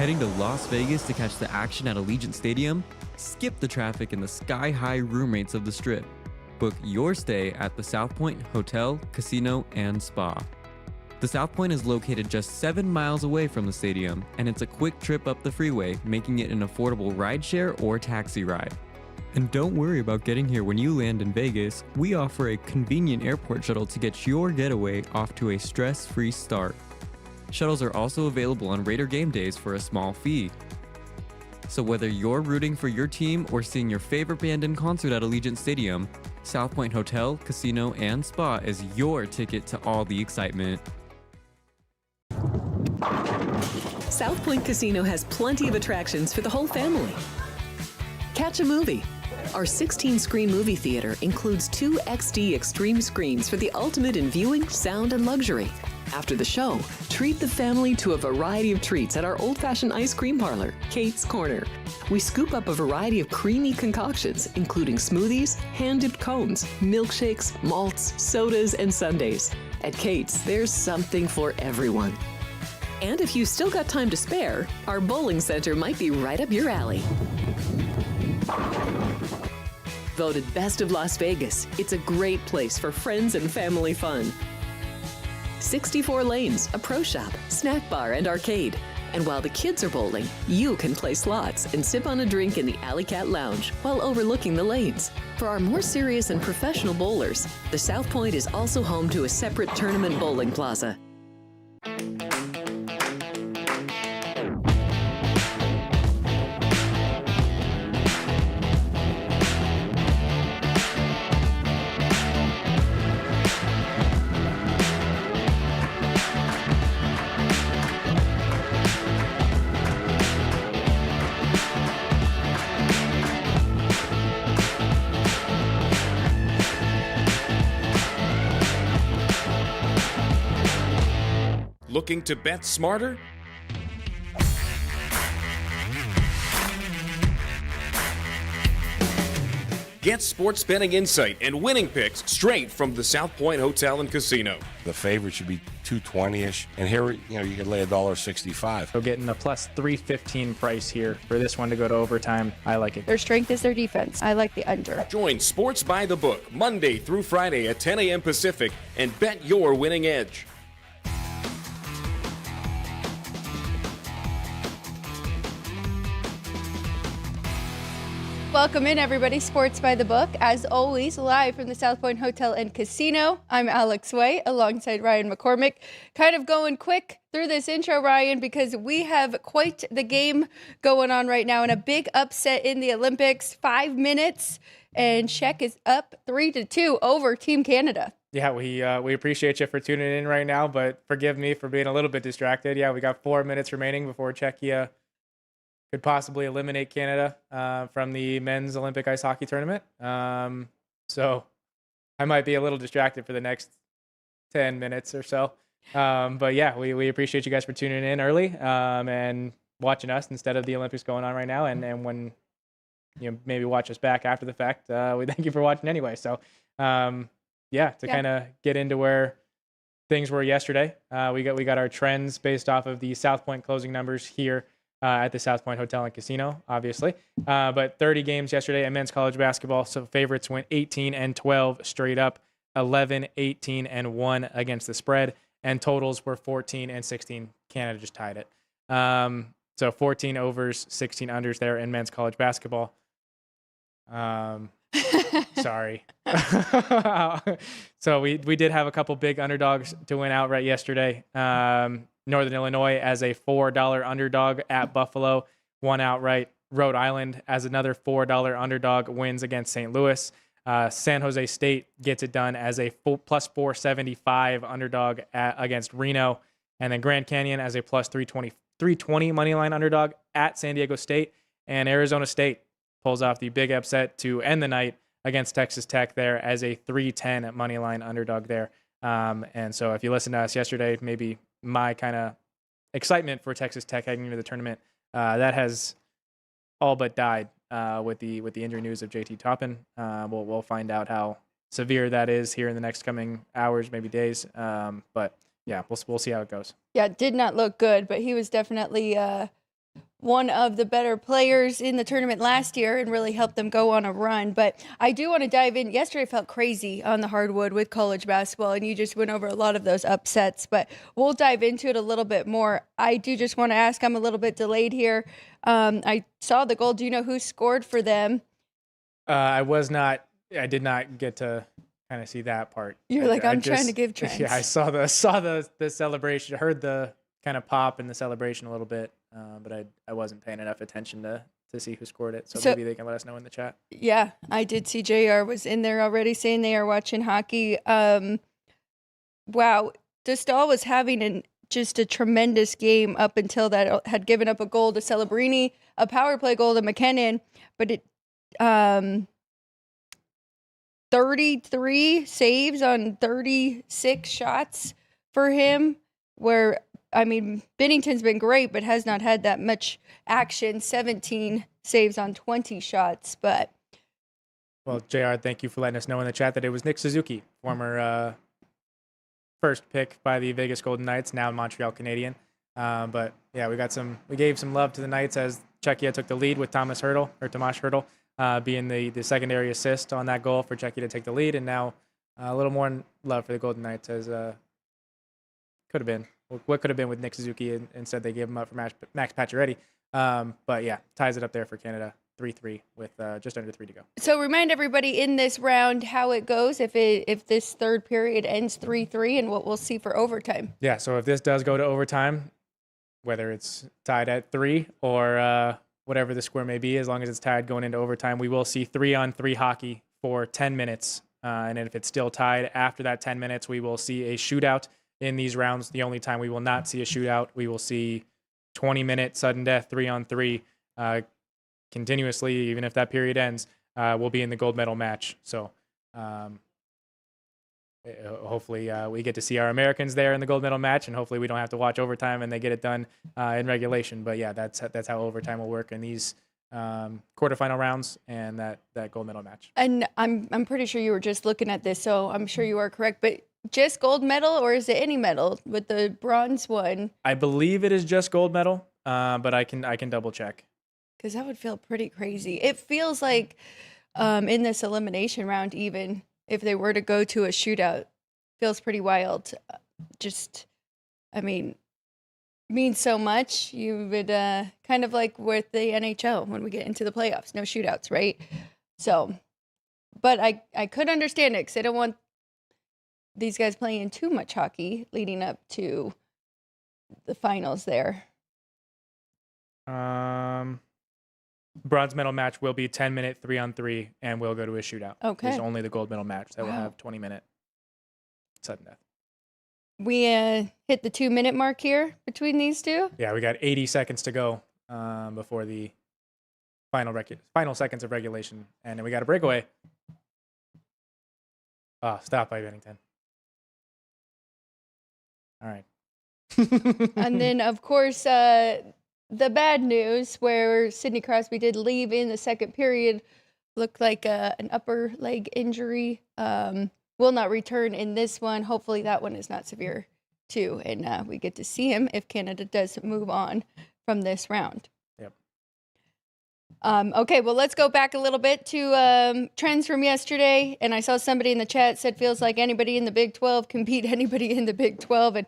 Heading to Las Vegas to catch the action at Allegiant Stadium? Skip the traffic and the sky-high room rates of the Strip. Book your stay at the South Point Hotel, Casino, and Spa. The South Point is located just 7 miles away from the stadium, and it's a quick trip up the freeway, making it an affordable rideshare or taxi ride. And don't worry about getting here when you land in Vegas. We offer a convenient airport shuttle to get your getaway off to a stress-free start. Shuttles are also available on Raider game days for a small fee. So whether you're rooting for your team or seeing your favorite band in concert at Allegiant Stadium, South Point Hotel, Casino, and Spa is your ticket to all the excitement. South Point Casino has plenty of attractions for the whole family. Catch a movie. Our 16-screen movie theater includes 2 XD Extreme screens for the ultimate in viewing, sound, and luxury. After the show, treat the family to a variety of treats at our old-fashioned ice cream parlor, Kate's Corner. We scoop up a variety of creamy concoctions, including smoothies, hand-dipped cones, milkshakes, malts, sodas, and sundaes. At Kate's, there's something for everyone. And if you've still got time to spare, our bowling center might be right up your alley. Voted Best of Las Vegas, it's a great place for friends and family fun. 64 lanes, a pro shop, snack bar, and arcade. And while the kids are bowling, you can play slots and sip on a drink in the Alley Cat Lounge while overlooking the lanes. For our more serious and professional bowlers, the South Point is also home to a separate tournament bowling plaza. Looking to bet smarter? Get sports betting insight and winning picks straight from the South Point Hotel and Casino. The favorite should be 220-ish, and here you can lay $1.65. So getting a plus 315 price here for this one to go to overtime. I like it. Their strength is their defense. I like the under. Join Sports by the Book Monday through Friday at 10 a.m. Pacific and bet your winning edge. Welcome in, everybody. Sports by the Book, as always, live from the South Point Hotel and Casino. I'm Alex Way, alongside Ryan McCormick. Kind of going quick through this intro, Ryan, because we have quite the game going on right now and a big upset in the Olympics. 5 minutes, and Czech is up 3-2 over Team Canada. Yeah, we appreciate you for tuning in right now, but forgive me for being a little bit distracted. Yeah, we got 4 minutes remaining before Czechia could possibly eliminate Canada from the men's Olympic ice hockey tournament. So I might be a little distracted for the next 10 minutes or so. But yeah, we appreciate you guys for tuning in early and watching us instead of the Olympics going on right now. And when you maybe watch us back after the fact, we thank you for watching anyway. So kind of get into where things were yesterday. We got our trends based off of the South Point closing numbers here at the South Point Hotel and Casino, obviously. But 30 games yesterday in men's college basketball. So favorites went 18-12 straight up, 11-18-1 against the spread, and totals were 14-16. Canada just tied it. So 14 overs, 16 unders there in men's college basketball. Sorry. So we did have a couple big underdogs to win outright yesterday. Northern Illinois as a $4 underdog at Buffalo, won outright. Rhode Island as another $4 underdog wins against St. Louis. San Jose State gets it done as a plus 475 underdog against Reno. And then Grand Canyon as a plus 320 money line underdog at San Diego State. And Arizona State pulls off the big upset to end the night against Texas Tech there as a 310 money line underdog there. And so if you listened to us yesterday, maybe my kind of excitement for Texas Tech heading into the tournament, that has all but died with the injury news of JT Toppin. We'll find out how severe that is here in the next coming hours, maybe days. But yeah, we'll see how it goes. Yeah, it did not look good, but he was definitely one of the better players in the tournament last year and really helped them go on a run. But I do want to dive in. Yesterday felt crazy on the hardwood with college basketball, and you just went over a lot of those upsets, but we'll dive into it a little bit more. I do just want to ask, I'm a little bit delayed here. I saw the goal. Do you know who scored for them? I did not get to kind of see that part. You're like, I'm trying to give trends. Yeah, I saw the celebration, heard the kind of pop in the celebration a little bit, but I wasn't paying enough attention to see who scored it. So maybe they can let us know in the chat. Yeah, I did see JR was in there already saying they are watching hockey. Wow, DeStahl was having just a tremendous game up until that had given up a goal to Celebrini, a power play goal to McKinnon, but it 33 saves on 36 shots for him, where, I mean, Bennington's been great, but has not had that much action. 17 saves on 20 shots, but... Well, JR, thank you for letting us know in the chat that it was Nick Suzuki, former first pick by the Vegas Golden Knights, now Montreal Canadian. But yeah, we gave some love to the Knights as Czechia took the lead with Tomas Hertl being the secondary assist on that goal for Czechia to take the lead, and now a little more love for the Golden Knights as could have been. What could have been with Nick Suzuki, and instead they gave him up for Max Pacioretty. But yeah, ties it up there for Canada, 3-3 with just under 3 to go. So remind everybody in this round how it goes if this third period ends 3-3 and what we'll see for overtime. Yeah, so if this does go to overtime, whether it's tied at 3 or whatever the score may be, as long as it's tied going into overtime, we will see 3-on-3 hockey for 10 minutes. And if it's still tied after that 10 minutes, we will see a shootout in these rounds. The only time we will not see a shootout, we will see 20-minute sudden death 3-on-3 continuously, even if that period ends, will be in the gold medal match. So hopefully we get to see our Americans there in the gold medal match, and hopefully we don't have to watch overtime and they get it done in regulation. But yeah, that's how overtime will work in these quarterfinal rounds and that gold medal match. And I'm pretty sure you were just looking at this, so I'm sure you are correct. But just gold medal, or is it any medal with the bronze one? I believe it is just gold medal, but I can double check. Because that would feel pretty crazy. It feels like in this elimination round, even if they were to go to a shootout, feels pretty wild. Means so much. You would kind of like with the NHL when we get into the playoffs, no shootouts, right? So, but I could understand it because I don't want these guys playing too much hockey leading up to the finals there. Bronze medal match will be 10-minute 3-on-3 and will go to a shootout. Okay. It's only the gold medal match that will have 20-minute sudden death. We hit the 2-minute mark here between these two. Yeah, we got 80 seconds to go before the final seconds of regulation, and then we got a breakaway. Stop by Bennington. All right. And then, of course, the bad news where Sidney Crosby did leave in the second period, looked like an upper leg injury. Will not return in this one. Hopefully that one is not severe too, and we get to see him if Canada does move on from this round. Yep. Okay, well, let's go back a little bit to trends from yesterday. And I saw somebody in the chat said feels like anybody in the Big 12 can beat anybody in the Big 12, and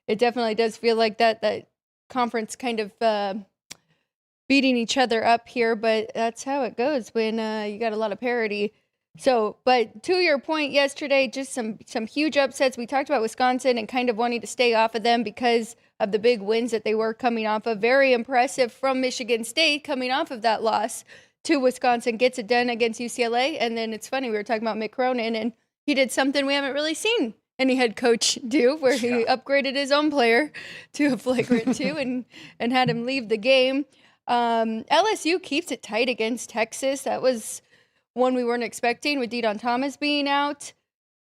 it definitely does feel like that conference kind of beating each other up here, but that's how it goes when you got a lot of parity. So, but to your point yesterday, just some huge upsets. We talked about Wisconsin and kind of wanting to stay off of them because of the big wins that they were coming off of. Very impressive from Michigan State coming off of that loss to Wisconsin, gets it done against UCLA. And then it's funny, we were talking about Mick Cronin, and he did something we haven't really seen any head coach do, where he upgraded his own player to a flagrant 2 and had him leave the game. LSU keeps it tight against Texas. That was one we weren't expecting with Deidon Thomas being out.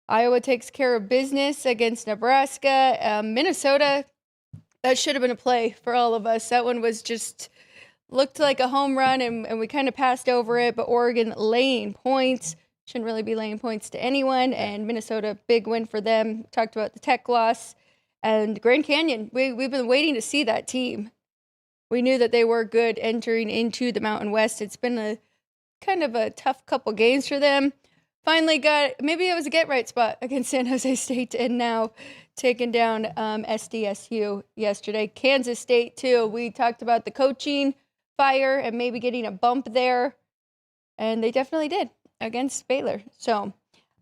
Iowa takes care of business against Nebraska. Minnesota, that should have been a play for all of us. That one was just looked like a home run, and we kind of passed over it. But Oregon laying points. Shouldn't really be laying points to anyone. And Minnesota, big win for them. Talked about the Tech loss. And Grand Canyon, we've been waiting to see that team. we knew that they were good entering into the Mountain West. It's been a kind of a tough couple games for them. Finally got, maybe it was a get-right spot against San Jose State, and now taking down SDSU yesterday. Kansas State, too. We talked about the coaching fire and maybe getting a bump there, and they definitely did against Baylor. So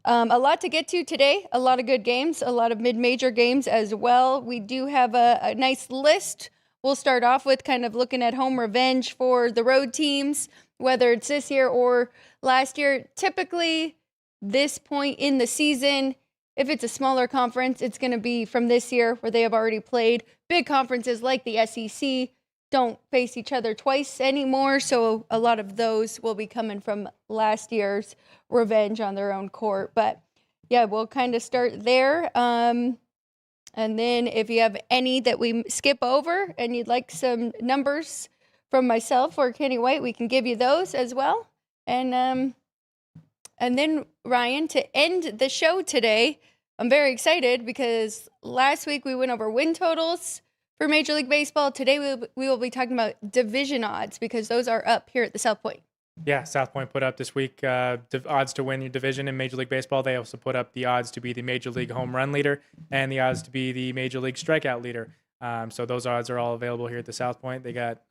a lot to get to today, a lot of good games, a lot of mid-major games as well. We do have a nice list. We'll start off with kind of looking at home revenge for the road teams, whether it's this year or last year. Typically, this point in the season, if it's a smaller conference, it's going to be from this year where they have already played. Big conferences like the SEC don't face each other twice anymore, so a lot of those will be coming from last year's revenge on their own court. But yeah, we'll kind of start there. And then if you have any that we skip over and you'd like some numbers from myself or Kenny White, we can give you those as well. And then, Ryan, to end the show today, I'm very excited because last week we went over win totals for Major League Baseball. Today we will be talking about division odds because those are up here at the South Point. Yeah, South Point put up this week odds to win your division in Major League Baseball. They also put up the odds to be the Major League home run leader and the odds to be the Major League strikeout leader. So those odds are all available here at the South Point. They got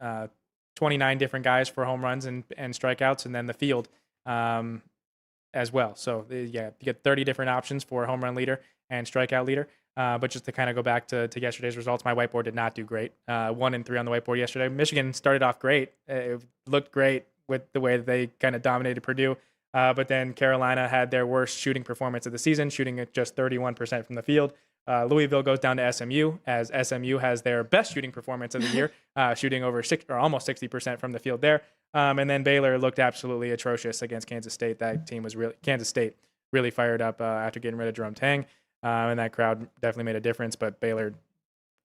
29 different guys for home runs and strikeouts, and then the field as well. So you get 30 different options for home run leader and strikeout leader. But just to kind of go back to yesterday's results, my whiteboard did not do great. 1 and 3 on the whiteboard yesterday. Michigan started off great. It looked great with the way that they kind of dominated Purdue. But then Carolina had their worst shooting performance of the season, shooting at just 31% from the field. Louisville goes down to SMU, as SMU has their best shooting performance of the year, shooting over almost 60% from the field there. And then Baylor looked absolutely atrocious against Kansas State. That team was Kansas State really fired up after getting rid of Jerome Tang. And that crowd definitely made a difference, but Baylor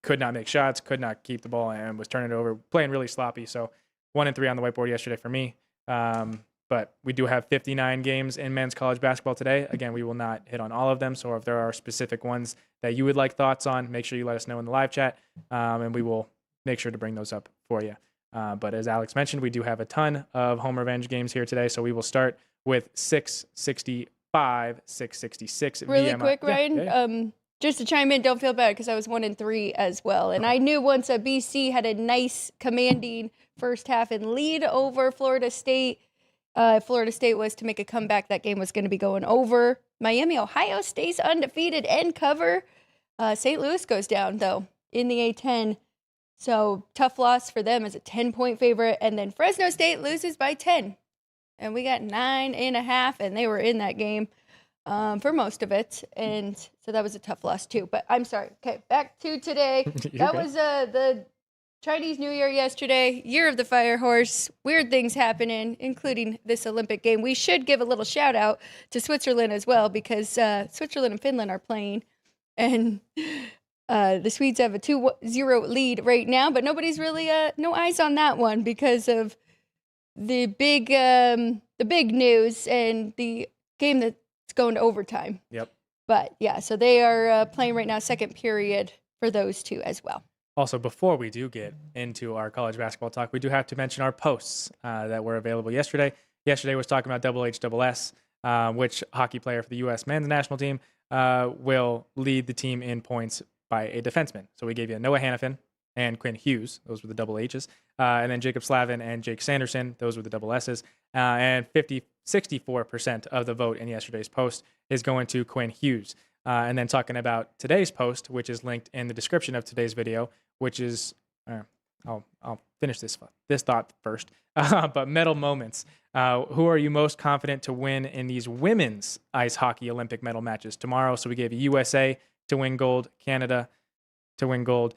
could not make shots, could not keep the ball, and was turning it over, playing really sloppy. So 1 and 3 on the whiteboard yesterday for me. But we do have 59 games in men's college basketball today. Again, we will not hit on all of them. So if there are specific ones that you would like thoughts on, make sure you let us know in the live chat, and we will make sure to bring those up for you. But as Alex mentioned, we do have a ton of home revenge games here today. So we will start with 665, 666. Really VMI. quick, Ryan. Yeah. Just to chime in, don't feel bad because I was 1 and 3 as well. And I knew once BC had a nice commanding first half and lead over Florida State. Florida State was to make a comeback. That game was going to be going over. Miami, Ohio stays undefeated and cover. St. Louis goes down, though, in the A-10. So tough loss for them as a 10-point favorite. And then Fresno State loses by 10. And we got 9.5, and they were in that game for most of it. And so that was a tough loss, too. But I'm sorry. Okay, back to today. That was the Chinese New Year yesterday, Year of the Fire Horse, weird things happening, including this Olympic game. We should give a little shout out to Switzerland as well because Switzerland and Finland are playing, and the Swedes have a 2-0 lead right now, but nobody's really no eyes on that one because of the big news and the game that's going to overtime. Yep. But yeah, so they are playing right now, second period for those two as well. Also, before we do get into our college basketball talk, we do have to mention our posts that were available yesterday. Yesterday was talking about Double HSS, which hockey player for the U.S. men's national team will lead the team in points by a defenseman. So we gave you Noah Hannafin and Quinn Hughes. Those were the double H's. And then Jacob Slavin and Jake Sanderson. Those were the double S's. And 64% of the vote in yesterday's post is going to Quinn Hughes. And then talking about today's post, which is linked in the description of today's video, which is, I'll finish this thought first. But medal moments. Who are you most confident to win in these women's ice hockey Olympic medal matches tomorrow? So we gave USA to win gold, Canada to win gold,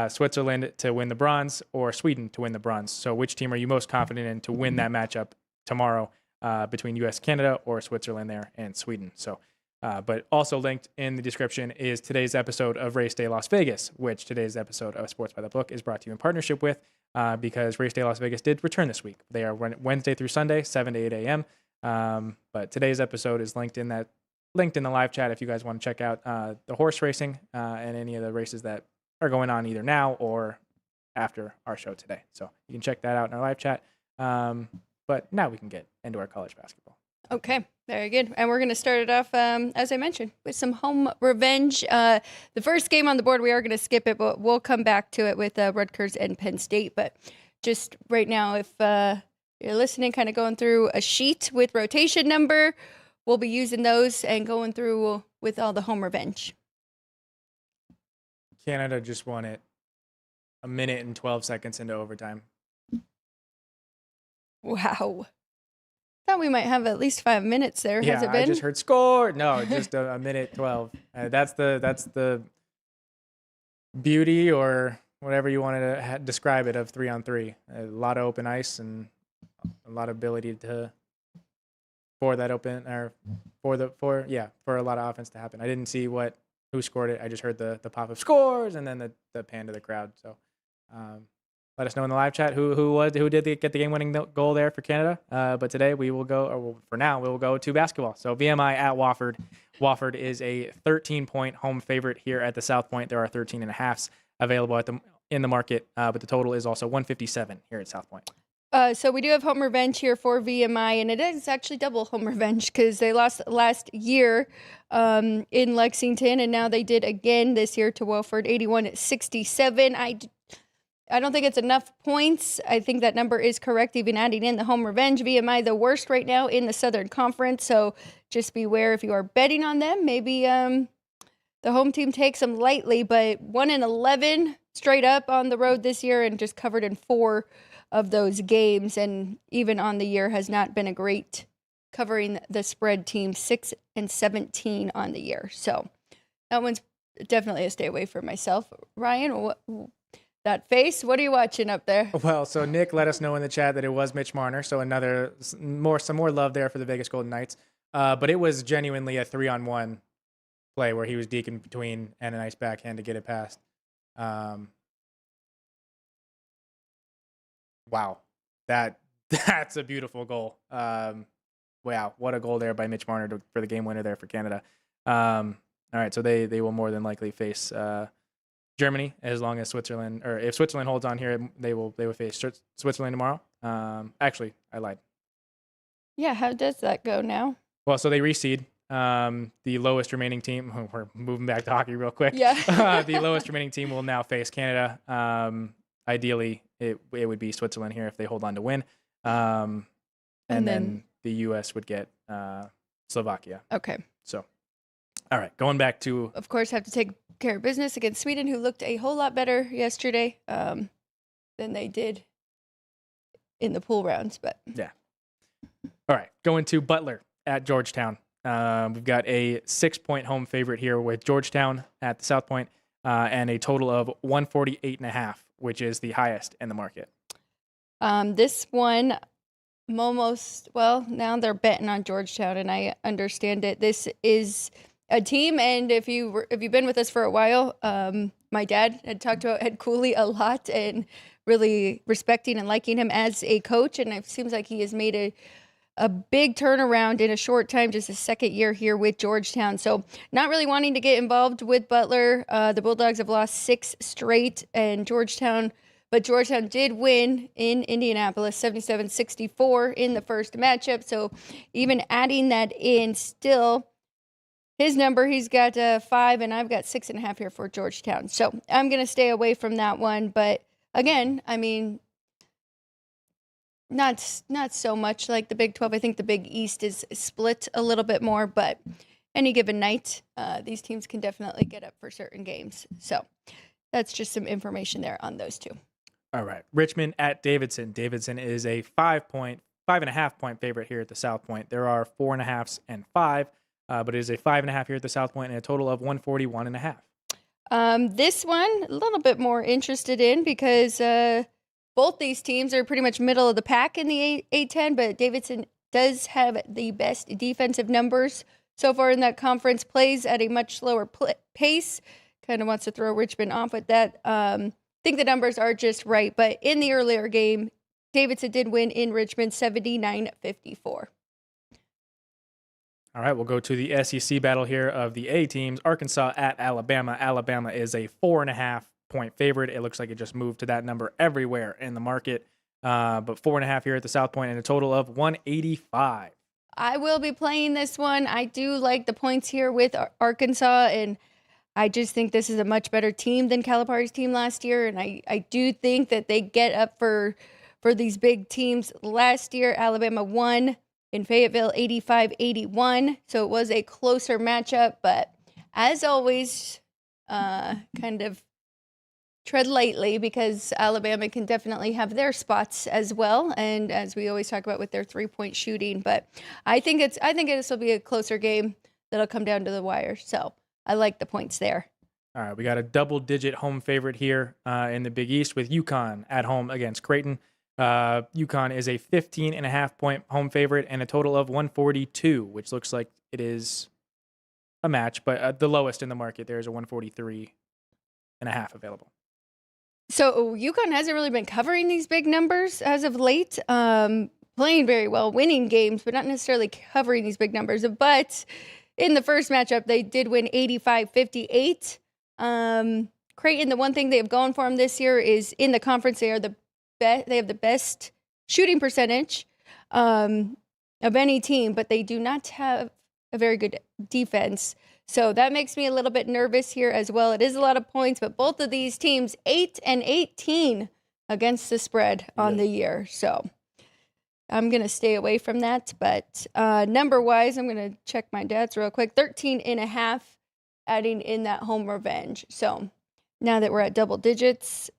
Switzerland to win the bronze, or Sweden to win the bronze. So which team are you most confident in to win that matchup tomorrow between US, Canada, or Switzerland there and Sweden? So. But also linked in the description is today's episode of Race Day Las Vegas, which today's episode of Sports by the Book is brought to you in partnership with because Race Day Las Vegas did return this week. They are Wednesday through Sunday, 7 to 8 a.m. But today's episode is linked in the live chat if you guys want to check out the horse racing and any of the races that are going on either now or after our show today. So you can check that out in our live chat. But now we can get into our college basketball. Okay, very good. And we're going to start it off, as I mentioned, with some home revenge. The first game on the board, we are going to skip it, but we'll come back to it with Rutgers and Penn State. But just right now, if you're listening, kind of going through a sheet with rotation number, we'll be using those and going through with all the home revenge. Canada just won it a minute and 12 seconds into overtime. Wow. Thought we might have at least 5 minutes there. Yeah, Has it been? I just heard score. No, just a minute 12. That's the beauty, or whatever you wanted to describe it, of 3-on-3. A lot of open ice and a lot of ability for a lot of offense to happen. I didn't see who scored it. I just heard the pop of scores and then the pan to the crowd. So let us know in the live chat who did get the game-winning goal there for Canada. But today we will go to basketball. So VMI at Wofford. Wofford is a 13-point home favorite here at the South Point. There are 13.5s available in the market, but the total is also 157 here at South Point. So we do have home revenge here for VMI, and it is actually double home revenge because they lost last year in Lexington, and now they did again this year to Wofford, 81-67. I don't think it's enough points. I think that number is correct, even adding in the home revenge. VMI, the worst right now in the Southern Conference, so just beware if you are betting on them. Maybe the home team takes them lightly, but 1-11 straight up on the road this year and just covered in 4 of those games, and even on the year has not been a great covering the spread team, 6-17 on the year. So that one's definitely a stay away for myself. Ryan, that face, what are you watching up there? Well, so Nick let us know in the chat that it was Mitch Marner, so some more love there for the Vegas Golden Knights. But it was genuinely a 3-on-1 play where he was deking between and a nice backhand to get it past. Wow, that's a beautiful goal. Wow, what a goal there by Mitch Marner for the game winner there for Canada. All right, so they will more than likely face Germany as long as Switzerland, or if Switzerland holds on here, they will face Switzerland tomorrow. Actually, I lied. Yeah, how does that go now? Well, so they reseed. The lowest remaining team. We're moving back to hockey real quick. Yeah. The lowest remaining team will now face Canada. Ideally, it would be Switzerland here if they hold on to win. And then the U.S. would get Slovakia. Okay. So, all right, going back to... Of course, have to take care of business against Sweden, who looked a whole lot better yesterday than they did in the pool rounds. But yeah. All right, going to Butler at Georgetown. We've got a 6-point home favorite here with Georgetown at the South Point, and a total of 148.5, which is the highest in the market. This one, now they're betting on Georgetown, and I understand it. This is a team, and if you've been with us for a while, my dad had talked about Ed Cooley a lot and really respecting and liking him as a coach, and it seems like he has made a big turnaround in a short time, just a second year here with Georgetown. So not really wanting to get involved with Butler. The Bulldogs have lost 6 straight, and Georgetown did win in Indianapolis 77-64 in the first matchup. So even adding that in, still his number, he's got 5, and I've got 6.5 here for Georgetown. So I'm going to stay away from that one. But again, I mean, not so much like the Big 12. I think the Big East is split a little bit more, but any given night, these teams can definitely get up for certain games. So that's just some information there on those two. All right, Richmond at Davidson. Davidson is a 5.5 point favorite here at the South Point. There are 4.5s and 5, but it is a 5.5 here at the South Point and a total of 141.5. This one, a little bit more interested in because both these teams are pretty much middle of the pack in the A10, but Davidson does have the best defensive numbers so far in that conference, plays at a much slower pace, kind of wants to throw Richmond off with that. I think the numbers are just right, but in the earlier game, Davidson did win in Richmond 79-54. All right, we'll go to the SEC battle here of the A teams. Arkansas at Alabama. Alabama is a 4.5 point favorite. It looks like it just moved to that number everywhere in the market. But 4.5 here at the South Point and a total of 185. I will be playing this one. I do like the points here with Arkansas, and I just think this is a much better team than Calipari's team last year, and I do think that they get up for these big teams. Last year, Alabama won in Fayetteville 85-81, so it was a closer matchup, but as always, kind of tread lightly because Alabama can definitely have their spots as well, and as we always talk about with their three-point shooting. But I think this will be a closer game that'll come down to the wire. So I like the points there. All right, we got a double-digit home favorite here in the Big East with UConn at home against Creighton. UConn is a 15.5-point home favorite and a total of 142, which looks like it is a match, but the lowest in the market. There's a 143.5 available. So UConn hasn't really been covering these big numbers as of late, playing very well, winning games, but not necessarily covering these big numbers. But in the first matchup, they did win 85-58. Creighton, the one thing they have going for them this year is in the conference, they have the best shooting percentage of any team, but they do not have a very good defense. So that makes me a little bit nervous here as well. It is a lot of points, but both of these teams 8-18 against the spread on the year. So I'm going to stay away from that. But number wise, I'm going to check my dad's real quick. 13.5, adding in that home revenge. So now that we're at double digits,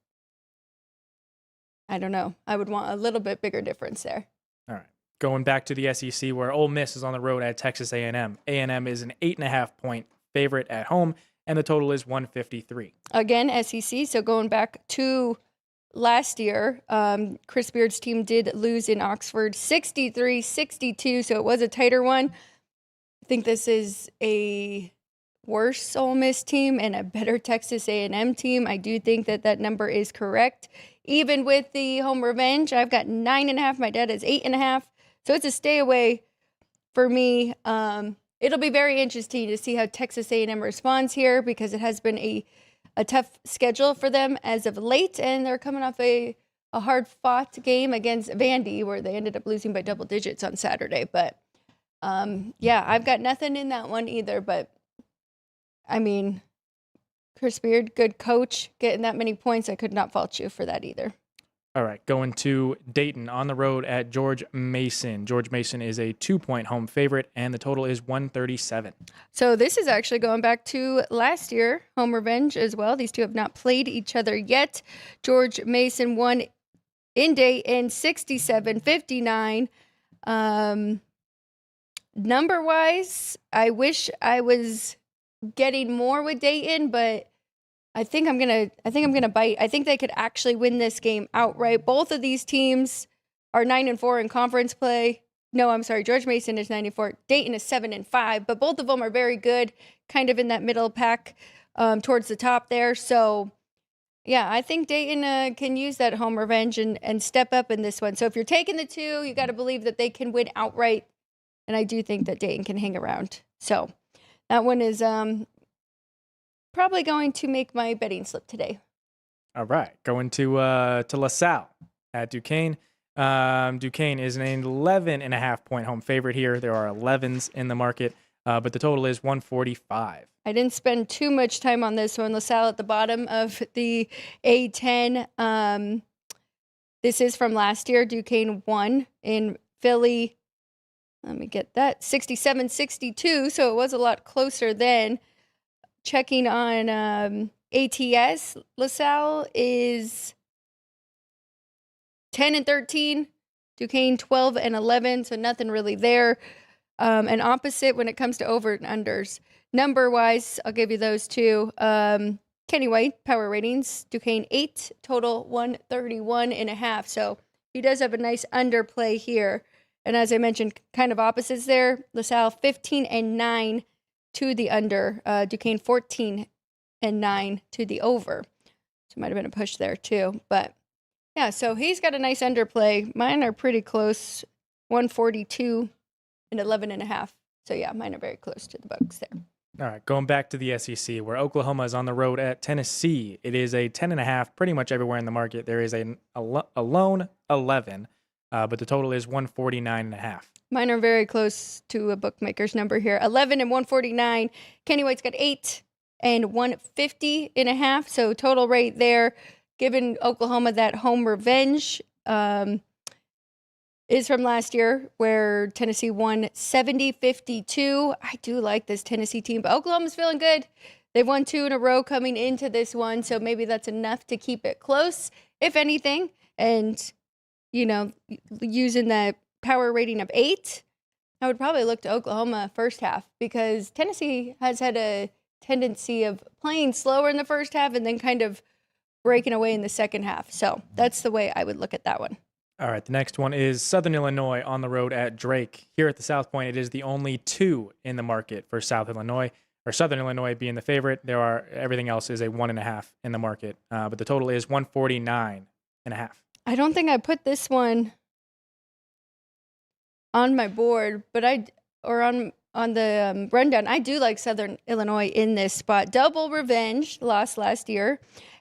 I don't know. I would want a little bit bigger difference there. All right. Going back to the SEC, where Ole Miss is on the road at Texas A&M. A&M is an 8.5-point favorite at home, and the total is 153. Again, SEC. So going back to last year, Chris Beard's team did lose in Oxford 63-62, so it was a tighter one. I think this is a worse Ole Miss team and a better Texas A&M team. I do think that number is correct. Even with the home revenge, I've got 9.5. My dad is 8.5. So it's a stay away for me. It'll be very interesting to see how Texas A&M responds here because it has been a tough schedule for them as of late, and they're coming off a hard-fought game against Vandy where they ended up losing by double digits on Saturday. But, yeah, I've got nothing in that one either. But, I mean, Chris Beard, good coach, getting that many points. I could not fault you for that either. All right, going to Dayton on the road at George Mason. George Mason is a 2-point home favorite, and the total is 137. So this is actually going back to last year, home revenge as well. These two have not played each other yet. George Mason won in Dayton 67-59. Number-wise, I wish I was getting more with Dayton, but I think I'm gonna bite. I think they could actually win this game outright. Both of these teams are 9-4 in conference play. No, I'm sorry. George Mason is 9-4. Dayton is 7-5. But both of them are very good, kind of in that middle pack, towards the top there. So, yeah, I think Dayton can use that home revenge and step up in this one. So if you're taking the two, you got to believe that they can win outright. And I do think that Dayton can hang around. So that one is probably going to make my betting slip today. All right, going to LaSalle at Duquesne. Duquesne is an 11.5-point home favorite here. There are 11s in the market, but the total is 145. I didn't spend too much time on this one. LaSalle at the bottom of the A10. This is from last year. Duquesne won in Philly. Let me get that. 67-62, so it was a lot closer then. Checking on ATS, LaSalle is 10-13, Duquesne 12-11, so nothing really there. And opposite when it comes to over and unders. Number-wise, I'll give you those two. Kenny White, power ratings, Duquesne 8, total 131.5. So he does have a nice underplay here. And as I mentioned, kind of opposites there. LaSalle 15-9 to the under. Duquesne 14-9 to the over. So it might have been a push there too. But yeah, so he's got a nice underplay. Mine are pretty close. 142 and 11.5. So yeah, mine are very close to the books there. All right, going back to the SEC, where Oklahoma is on the road at Tennessee. It is a 10.5 pretty much everywhere in the market. There is a lone 11, but the total is 149.5. Mine are very close to a bookmaker's number here. 11 and 149. Kenny White's got 8 and 150.5. So total rate there, giving Oklahoma that home revenge, is from last year where Tennessee won 70-52. I do like this Tennessee team, but Oklahoma's feeling good. They've won 2 in a row coming into this one, so maybe that's enough to keep it close, if anything. And, you know, using the power rating of 8, I would probably look to Oklahoma first half because Tennessee has had a tendency of playing slower in the first half and then kind of breaking away in the second half. So that's the way I would look at that one. All right, the next one is Southern Illinois on the road at Drake. Here at the South Point, it is the only 2 in the market for Southern Illinois being the favorite. Everything else is a 1.5 in the market, but the total is 149.5. I don't think I put this one on my board, but on the rundown. I do like Southern Illinois in this spot. Double revenge, lost last year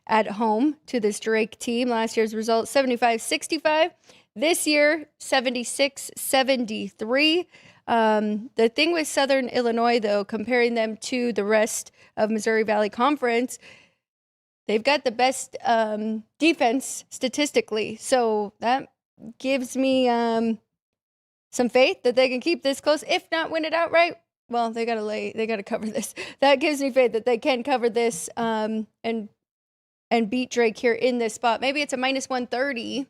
at home to this Drake team. Last year's result, 75-65. This year, 76-73. The thing with Southern Illinois, though, comparing them to the rest of Missouri Valley Conference, they've got the best defense statistically. So that gives me some faith that they can keep this close, if not win it outright. Well, they got to cover this. That gives me faith that they can cover this and beat Drake here in this spot. Maybe it's a minus 130.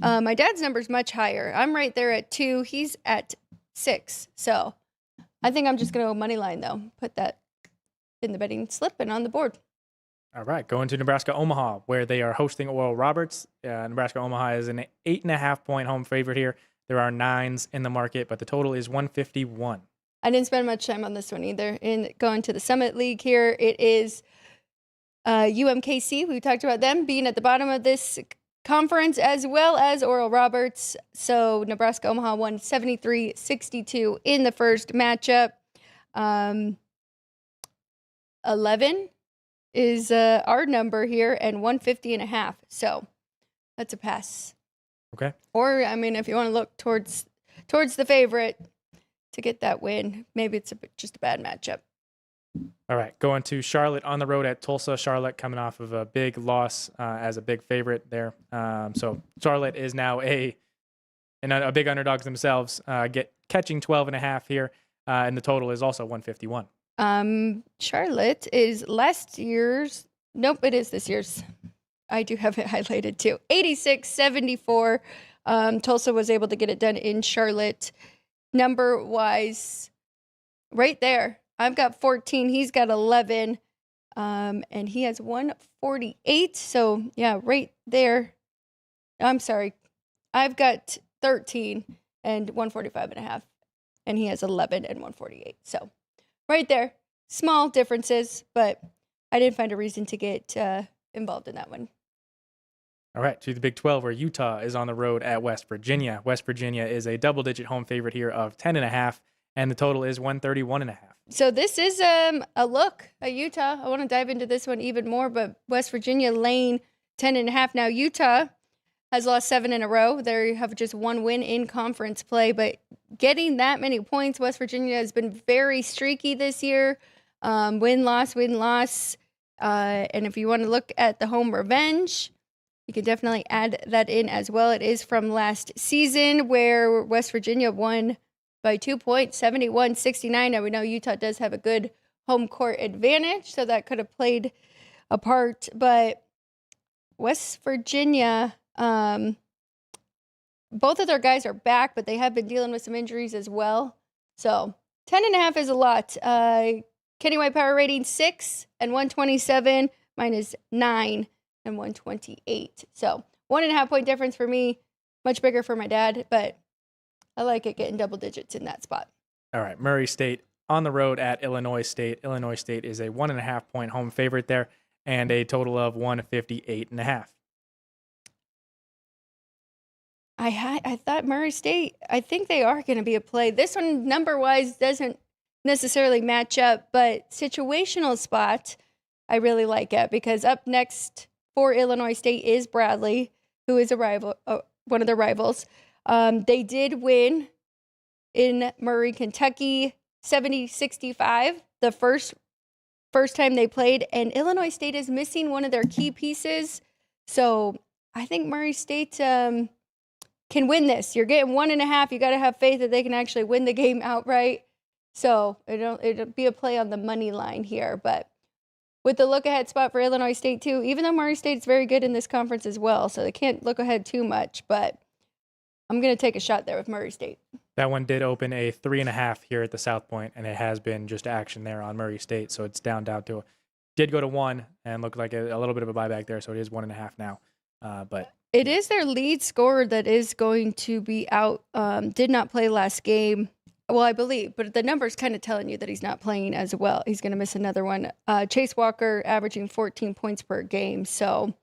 My dad's number is much higher. I'm right there at 2. He's at 6. So I think I'm just going to go money line, though. Put that in the betting slip and on the board. All right, going to Nebraska-Omaha, where they are hosting Oral Roberts. Nebraska-Omaha is an 8.5-point home favorite here. There are 9s in the market, but the total is 151. I didn't spend much time on this one either. In going to the Summit League here, it is UMKC. We talked about them being at the bottom of this conference, as well as Oral Roberts. So Nebraska-Omaha won 73-62 in the first matchup. 11 is our number here, and 150.5. So that's a pass. Okay. Or, I mean, if you want to look towards the favorite to get that win, maybe it's just a bad matchup. All right, going to Charlotte on the road at Tulsa. Charlotte coming off of a big loss as a big favorite there. So Charlotte is now a big underdogs themselves, catching 12.5 here, and the total is also 151. Charlotte is last year's. Nope, it is this year's. I do have it highlighted too. 86-74. Tulsa was able to get it done in Charlotte. Number wise, right there. I've got 14. He's got 11. And he has 148. So, yeah, right there. I'm sorry. I've got 13 and 145.5. And he has 11 and 148. So, right there. Small differences, but I didn't find a reason to get involved in that one. All right, to the Big 12, where Utah is on the road at West Virginia. West Virginia is a double-digit home favorite here of 10.5, and the total is 131.5. So this is a look at Utah. I want to dive into this one even more, but West Virginia laying 10.5. Now, Utah has lost 7 in a row. They have just 1 win in conference play, but getting that many points, West Virginia has been very streaky this year. Win-loss, win-loss. And if you want to look at the home revenge, you can definitely add that in as well. It is from last season where West Virginia won by 2 points, 71-69. Now we know Utah does have a good home court advantage, so that could have played a part. But West Virginia, both of their guys are back, but they have been dealing with some injuries as well. So 10.5 is a lot. Kenny White power rating 6 and 127. Mine is 9 and 128. So 1.5 point difference for me, much bigger for my dad, but I like it getting double digits in that spot. All right, Murray State on the road at Illinois State. Illinois State is a 1.5 point home favorite there, and a total of 158.5. I thought Murray State, I think they are going to be a play. This one, number-wise, doesn't necessarily match up, but situational spot, I really like it because up next for Illinois State is Bradley, who is a rival, one of their rivals. They did win in Murray, Kentucky, 70-65, the first time they played, and Illinois State is missing one of their key pieces. So I think Murray State can win this. You're getting 1.5. You got to have faith that they can actually win the game outright. So it'll be a play on the money line here. But with the look-ahead spot for Illinois State, too, even though Murray State's very good in this conference as well, so they can't look ahead too much. But I'm going to take a shot there with Murray State. That one did open a 3.5 here at the South Point, and it has been just action there on Murray State. So it's down to did go to 1 and looked like a little bit of a buyback there. So it is 1.5 now. But it is their lead scorer that is going to be out. Did not play last game. Well, I believe, but the number's kind of telling you that he's not playing as well. He's going to miss another one. Chase Walker averaging 14 points per game. So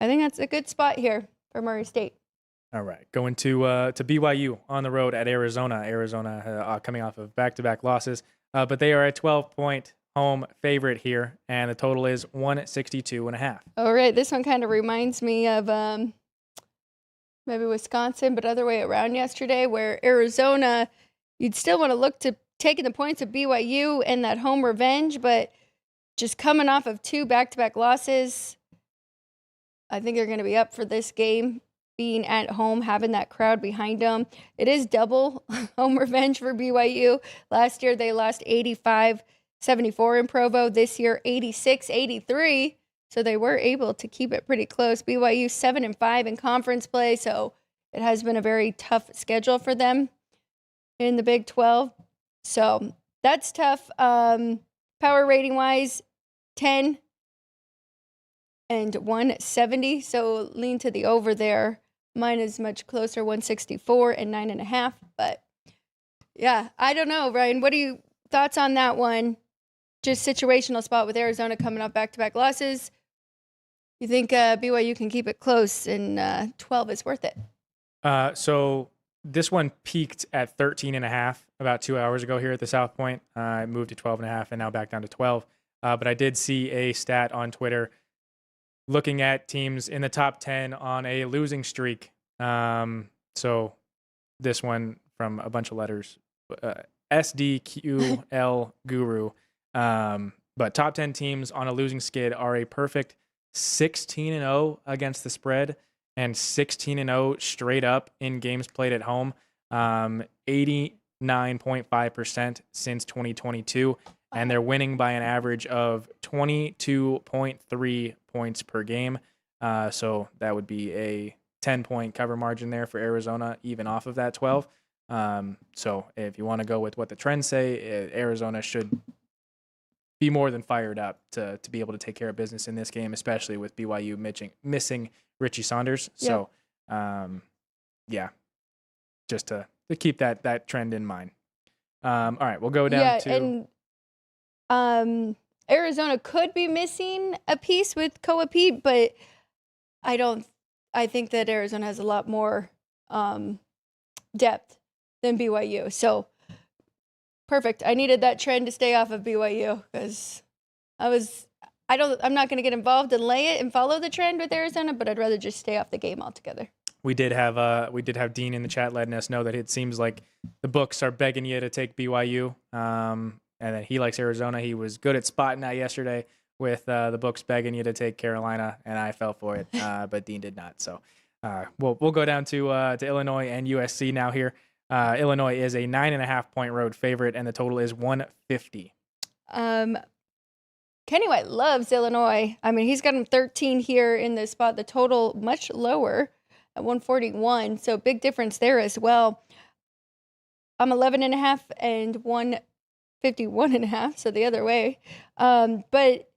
I think that's a good spot here for Murray State. All right, going to BYU on the road at Arizona. Arizona coming off of back-to-back losses, but they are a 12-point home favorite here, and the total is 162.5. All right, this one kind of reminds me of maybe Wisconsin, but other way around yesterday, where Arizona, you'd still want to look to taking the points of BYU and that home revenge, but just coming off of 2 back-to-back losses, I think they're going to be up for this game. Being at home, having that crowd behind them. It is double home revenge for BYU. Last year, they lost 85-74 in Provo. This year, 86-83. So they were able to keep it pretty close. BYU 7-5 in conference play. So it has been a very tough schedule for them in the Big 12. So that's tough. Power rating wise, 10 and 170. So lean to the over there. Mine is much closer, 164 and 9.5. But yeah, I don't know, Ryan. What are your thoughts on that one? Just situational spot with Arizona coming off back-to-back losses. You think BYU can keep it close and 12 is worth it? So this one peaked at 13.5 about 2 hours ago here at the South Point. I moved to 12.5 and now back down to 12. But I did see a stat on Twitter looking at teams in the top 10 on a losing streak. So this one from a bunch of letters, SDQL Guru. But top 10 teams on a losing skid are a perfect 16-0 against the spread and 16-0 straight up in games played at home. 89.5% since 2022. And they're winning by an average of 22.3 points per game. So that would be a 10-point cover margin there for Arizona, even off of that 12. So if you want to go with what the trends say, Arizona should be more than fired up to be able to take care of business in this game, especially with BYU missing Richie Saunders. Yeah. So, just to keep that trend in mind. All right, we'll go down to... And Arizona could be missing a piece with Koa Pete, but I think that Arizona has a lot more depth than BYU. So perfect. I needed that trend to stay off of BYU because I'm not going to get involved and lay it and follow the trend with Arizona, but I'd rather just stay off the game altogether. We did have Dean in the chat letting us know that it seems like the books are begging you to take BYU. And then he likes Arizona. He was good at spotting that yesterday with the books begging you to take Carolina, and I fell for it, but Dean did not. So we'll go down to Illinois and USC now here. Illinois is a 9.5-point road favorite, and the total is 150. Kenny White loves Illinois. I mean, he's got him 13 here in this spot. The total much lower at 141, so big difference there as well. I'm 11.5 and 151.5, so the other way. But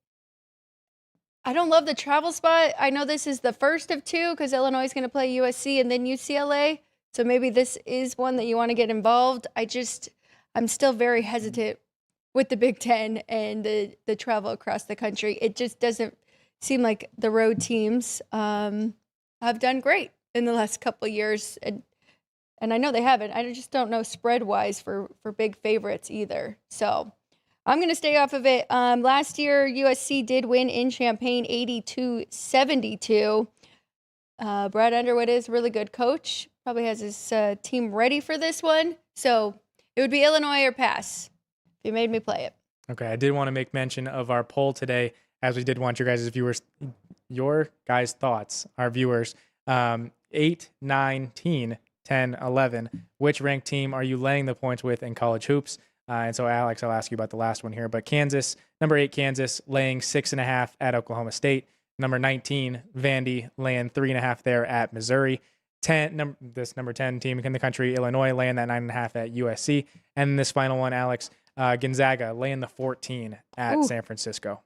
I don't love the travel spot. I know this is the first of two because Illinois is going to play USC and then UCLA. So maybe this is one that you want to get involved. I'm still very hesitant with the Big Ten and the travel across the country. It just doesn't seem like the road teams have done great in the last couple of years. And I know they haven't. I just don't know spread-wise for big favorites either. So I'm going to stay off of it. Last year, USC did win in Champaign 82-72. Brad Underwood is a really good coach. Probably has his team ready for this one. So it would be Illinois or pass if you made me play it. Okay, I did want to make mention of our poll today, as we did want your guys' thoughts, our viewers. 8, 9, 10, 11. Which ranked team are you laying the points with in college hoops? And so, Alex, I'll ask you about the last one here. But Kansas, number 8, Kansas, laying 6.5 at Oklahoma State. Number 19, Vandy, laying 3.5 there at Missouri. Number 10 team in the country, Illinois, laying that 9.5 at USC. And this final one, Alex, Gonzaga, laying the 14 at San Francisco.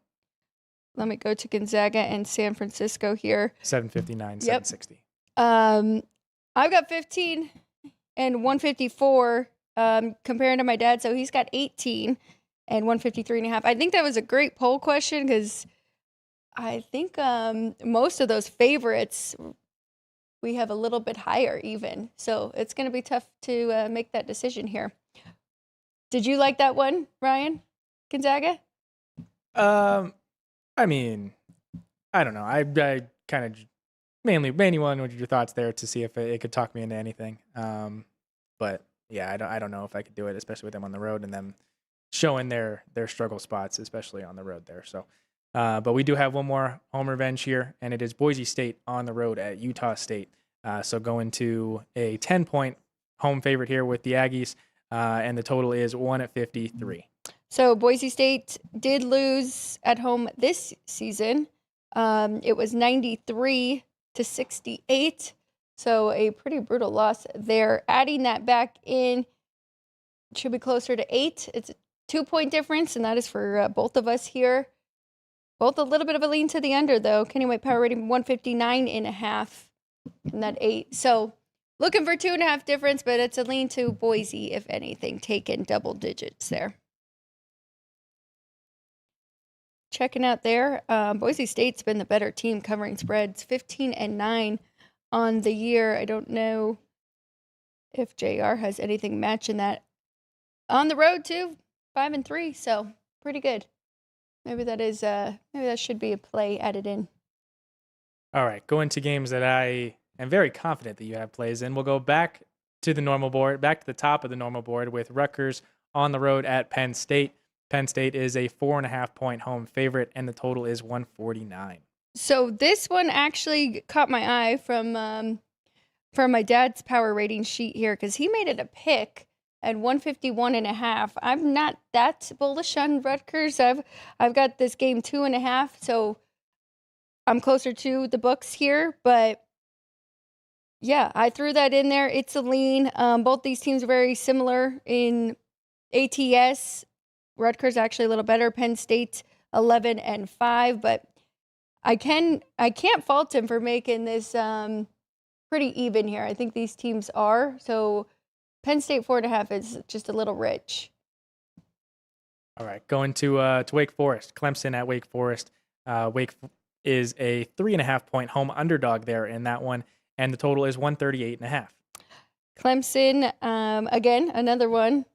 Let me go to Gonzaga and San Francisco here. 759, 760. I've got 15 and 154 comparing to my dad. So he's got 18 and 153.5. I think that was a great poll question because I think most of those favorites we have a little bit higher even. So it's going to be tough to make that decision here. Did you like that one, Ryan? Gonzaga? I mean, I don't know. I kind of mainly wanted your thoughts there to see if it could talk me into anything. But yeah, I don't know if I could do it, especially with them on the road and them showing their struggle spots, especially on the road there. So, but we do have one more home revenge here, and it is Boise State on the road at Utah State. So going to a 10-point home favorite here with the Aggies, and the total is 153. So Boise State did lose at home this season. It was 93-68. So a pretty brutal loss there. Adding that back in should be closer to 8. It's a 2-point difference, and that is for both of us here. Both a little bit of a lean to the under, though. Kenny White power rating 159.5 and that 8. So looking for 2.5 difference, but it's a lean to Boise, if anything, taking double digits there. Checking out there, Boise State's been the better team covering spreads, 15-9 on the year. I don't know if JR has anything matching that. On the road too, 5-3, so pretty good. Maybe that should be a play added in. All right, going to games that I am very confident that you have plays in. We'll go back to the normal board, back to the top of the normal board with Rutgers on the road at Penn State. Penn State is a 4.5-point home favorite, and the total is 149. So this one actually caught my eye from my dad's power rating sheet here because he made it a pick at 151.5. I'm not that bullish on Rutgers. I've got this game 2.5, so I'm closer to the books here. But yeah, I threw that in there. It's a lean. Both these teams are very similar in ATS. Rutgers actually a little better. Penn State 11-5, but I can't fault him for making this pretty even here. I think these teams are. So Penn State 4.5 is just a little rich. All right, going to Wake Forest. Clemson at Wake Forest. Wake is a 3.5-point home underdog there in that one, and the total is 138.5. Clemson, again, another one.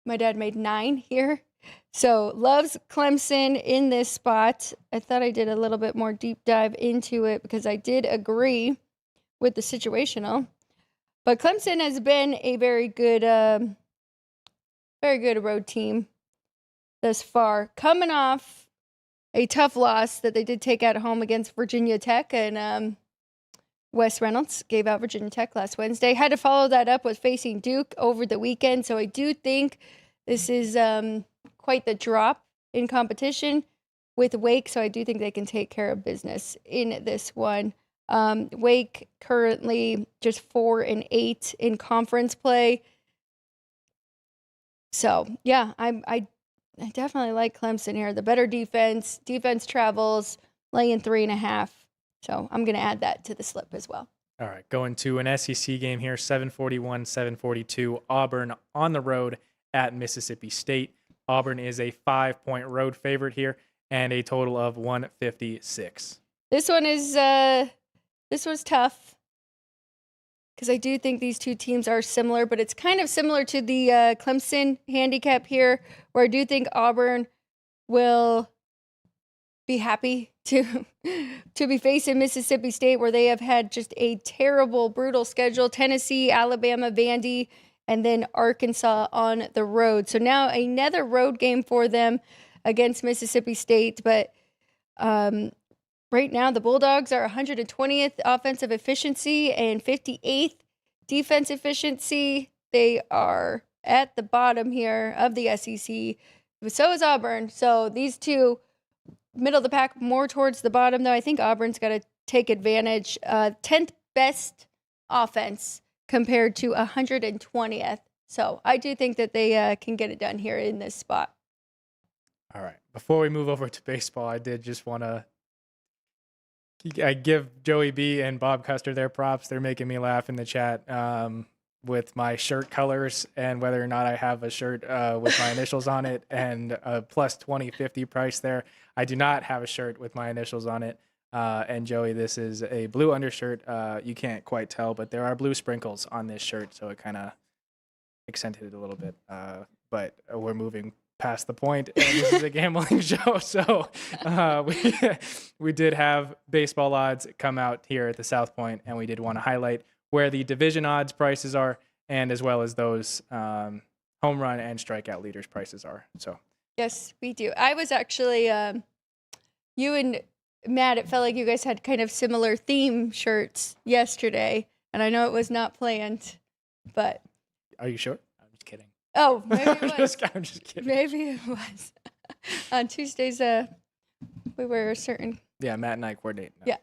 My dad made 9 here. So loves Clemson in this spot. I thought I did a little bit more deep dive into it because I did agree with the situational. But Clemson has been a very good road team thus far. Coming off a tough loss that they did take at home against Virginia Tech, and Wes Reynolds gave out Virginia Tech last Wednesday. Had to follow that up with facing Duke over the weekend. So I do think this is quite the drop in competition with Wake. So I do think they can take care of business in this one. Wake currently just 4-8 in conference play. So yeah, I definitely like Clemson here. The better defense travels, laying 3.5. So I'm going to add that to the slip as well. All right, going to an SEC game here, 741, 742. Auburn on the road at Mississippi State. Auburn is a 5-point road favorite here and a total of 156. This one is this was tough because I do think these two teams are similar, but it's kind of similar to the Clemson handicap here, where I do think Auburn will be happy to be facing Mississippi State, where they have had just a terrible, brutal schedule. Tennessee, Alabama, Vandy, and then Arkansas on the road. So now another road game for them against Mississippi State. But right now, the Bulldogs are 120th offensive efficiency and 58th defense efficiency. They are at the bottom here of the SEC. So is Auburn. So these two, middle of the pack, more towards the bottom, though. I think Auburn's got to take advantage. 10th best offense compared to 120th. So I do think that they can get it done here in this spot. All right. Before we move over to baseball, I did just want to give Joey B and Bob Custer their props. They're making me laugh in the chat with my shirt colors and whether or not I have a shirt with my initials on it and a plus 2050 price there. I do not have a shirt with my initials on it. And Joey, this is a blue undershirt. You can't quite tell, but there are blue sprinkles on this shirt, so it kind of accented it a little bit. But we're moving past the point, and this is a gambling show. So we did have baseball odds come out here at the South Point, and we did want to highlight where the division odds prices are, and as well as those home run and strikeout leaders prices are. So yes, we do. I was actually you and Matt, it felt like you guys had kind of similar theme shirts yesterday, and I know it was not planned, but are you sure? I'm just kidding. Oh, maybe it was. I'm just kidding. Maybe it was. On Tuesdays, we wear a certain. Yeah, Matt and I coordinate. No, yeah.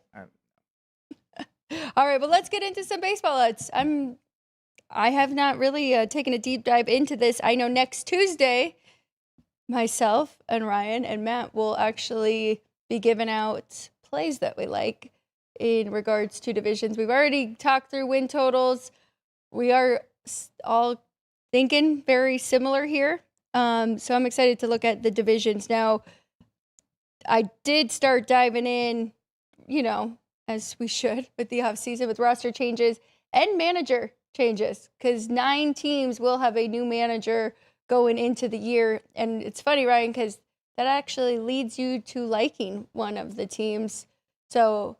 All right, well, let's get into some baseball odds. I have not really taken a deep dive into this. I know next Tuesday, myself and Ryan and Matt will actually be giving out plays that we like in regards to divisions. We've already talked through win totals. We are all thinking very similar here. So I'm excited to look at the divisions. Now, I did start diving in, as we should with the offseason, with roster changes and manager changes, because 9 teams will have a new manager going into the year. And it's funny, Ryan, because that actually leads you to liking one of the teams. So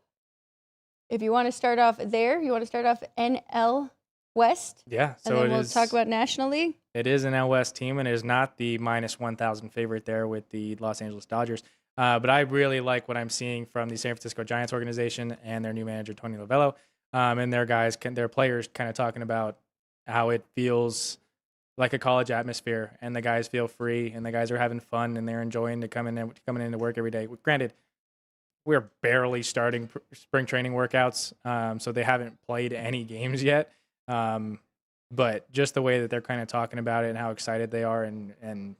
if you want to start off there, you want to start off NL West? Yeah. So and then we'll talk about National League. It is an NL West team, and it is not the minus 1,000 favorite there with the Los Angeles Dodgers. But I really like what I'm seeing from the San Francisco Giants organization and their new manager, Tony Lovello, and their players kind of talking about how it feels like a college atmosphere, and the guys feel free, and the guys are having fun, and they're enjoying coming into work every day. Granted, we're barely starting spring training workouts, so they haven't played any games yet. But just the way that they're kind of talking about it and how excited they are, and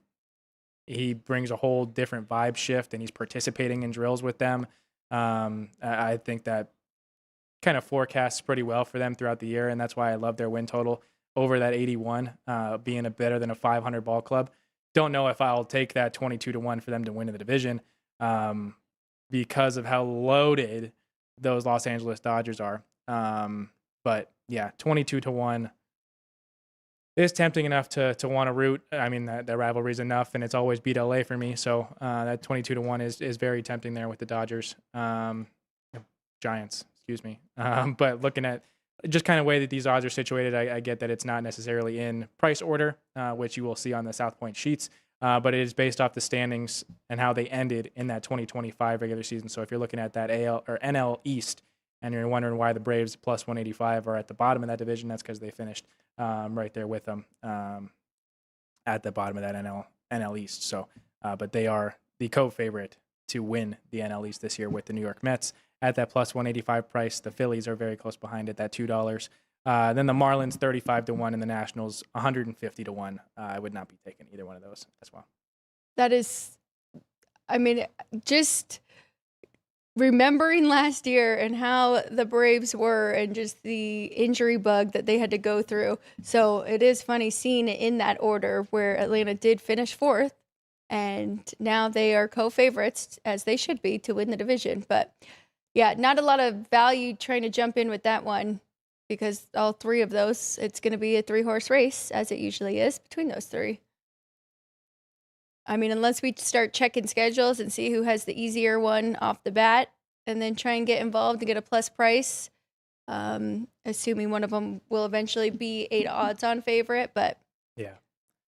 he brings a whole different vibe shift, and he's participating in drills with them. I think that kind of forecasts pretty well for them throughout the year, and that's why I love their win total over that 81, being a better than a 500 ball club. Don't know if I'll take that 22-1 for them to win in the division because of how loaded those Los Angeles Dodgers are. But yeah, 22-1 is tempting enough to want to root. I mean, that rivalry is enough, and it's always beat LA for me. So that 22-1 is very tempting there with the Dodgers, Giants, excuse me. But looking at just kind of way that these odds are situated, I get that it's not necessarily in price order, which you will see on the South Point sheets, but it is based off the standings and how they ended in that 2025 regular season. So if you're looking at that AL or NL East, and you're wondering why the Braves plus 185 are at the bottom of that division, that's because they finished right there with them at the bottom of that NL East. So, but they are the co-favorite to win the NL East this year with the New York Mets at that plus 185 price. The Phillies are very close behind at that $2. Then the Marlins 35-1 and the Nationals 150-1. I would not be taking either one of those as well. That is, I mean, just remembering last year and how the Braves were and just the injury bug that they had to go through. So it is funny seeing it in that order where Atlanta did finish 4th, and now they are co-favorites, as they should be, to win the division. But yeah, not a lot of value trying to jump in with that one. because all three of those, it's going to be a 3-horse race, as it usually is between those three. I mean, unless we start checking schedules and see who has the easier one off the bat, and then try and get involved and get a plus price, assuming one of them will eventually be 8 odds on favorite. But Yeah.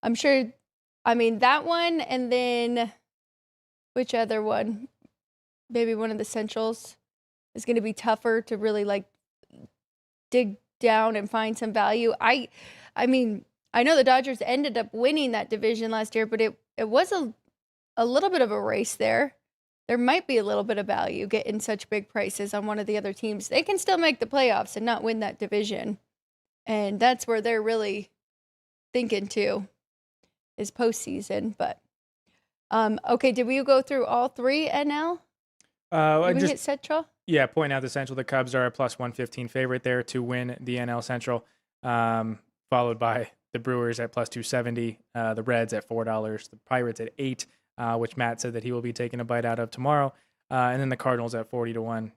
I'm sure, I mean, that one, and then which other one? Maybe one of the Centrals is going to be tougher to really like dig down and find some value. I mean, I know the Dodgers ended up winning that division last year, but it was a little bit of a race there. There might be a little bit of value getting such big prices on one of the other teams. They can still make the playoffs and not win that division. And that's where they're really thinking too, is postseason. But okay, did we go through all three NL? Did we hit Central? Yeah, point out the Central. The Cubs are a plus 115 favorite there to win the NL Central, followed by the Brewers at plus 270, the Reds at $4, the Pirates at $8, which Matt said that he will be taking a bite out of tomorrow, and then the Cardinals at 40-1.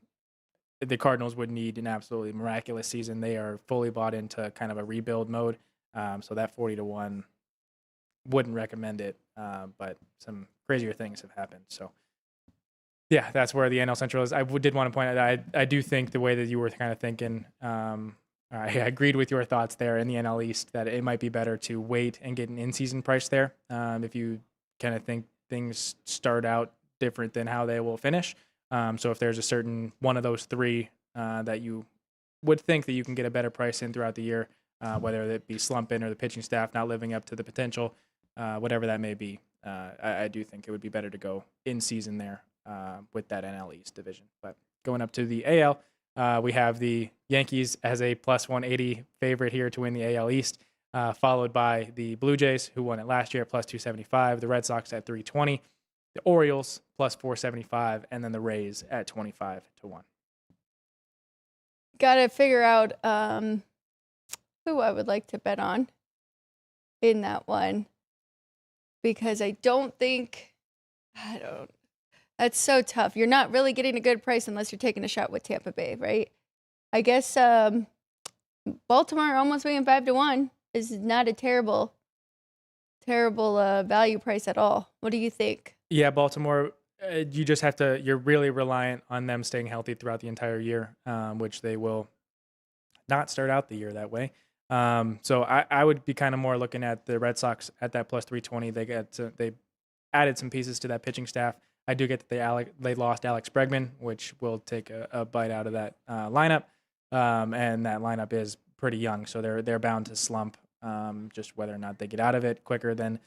The Cardinals would need an absolutely miraculous season. They are fully bought into kind of a rebuild mode, so that 40-1 wouldn't recommend it, but some crazier things have happened. So, yeah, that's where the NL Central is. I did want to point out that I do think the way that you were kind of thinking, I agreed with your thoughts there in the NL East, that it might be better to wait and get an in-season price there if you kind of think things start out different than how they will finish. So if there's a certain one of those three that you would think that you can get a better price in throughout the year, whether it be slumping or the pitching staff not living up to the potential, whatever that may be, I do think it would be better to go in season there with that NL East division. But going up to the AL, we have the Yankees as a plus 180 favorite here to win the AL East, followed by the Blue Jays, who won it last year at plus 275, the Red Sox at 320, the Orioles plus 475, and then the Rays at 25-1. Got to figure out who I would like to bet on in that one, because I don't. That's so tough. You're not really getting a good price unless you're taking a shot with Tampa Bay, right? I guess Baltimore almost winning 5-1 is not a terrible value price at all. What do you think? Yeah, Baltimore, you just have to, you're really reliant on them staying healthy throughout the entire year, which they will not start out the year that way. So I would be kind of more looking at the Red Sox at that plus 320. They added some pieces to that pitching staff. I do get that they lost Alex Bregman, which will take a bite out of that lineup, and that lineup is pretty young, so they're bound to slump, just whether or not they get out of it quicker than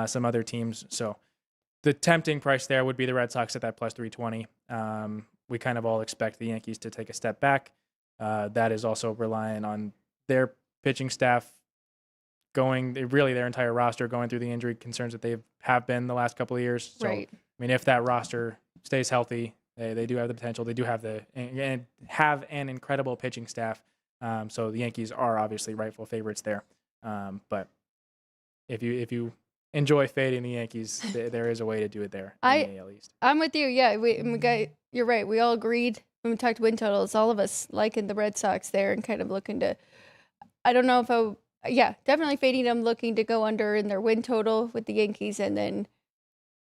some other teams. So the tempting price there would be the Red Sox at that plus 320. We kind of all expect the Yankees to take a step back. That is also relying on their pitching staff their entire roster going through the injury concerns that they have been the last couple of years. So, Right. I mean, if that roster stays healthy, they do have the potential. They do have an incredible pitching staff. So the Yankees are obviously rightful favorites there. But if you enjoy fading the Yankees, there is a way to do it there in the AL East. I'm with you. Yeah, you're right. We all agreed when we talked win totals. All of us liking the Red Sox there and kind of looking to. I don't know if definitely fading them, looking to go under in their win total with the Yankees, and then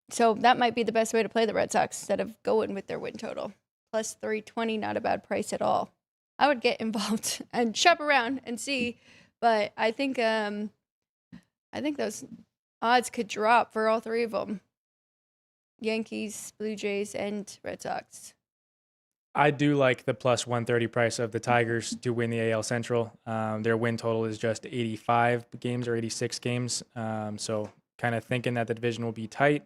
so that might be the best way to play the Red Sox instead of going with their win total. Plus 320, not a bad price at all. I would get involved and shop around and see, but I think those odds could drop for all three of them: Yankees, Blue Jays, and Red Sox. I do like the plus 130 price of the Tigers to win the AL Central. Their win total is just 85 games or 86 games. So kind of thinking that the division will be tight.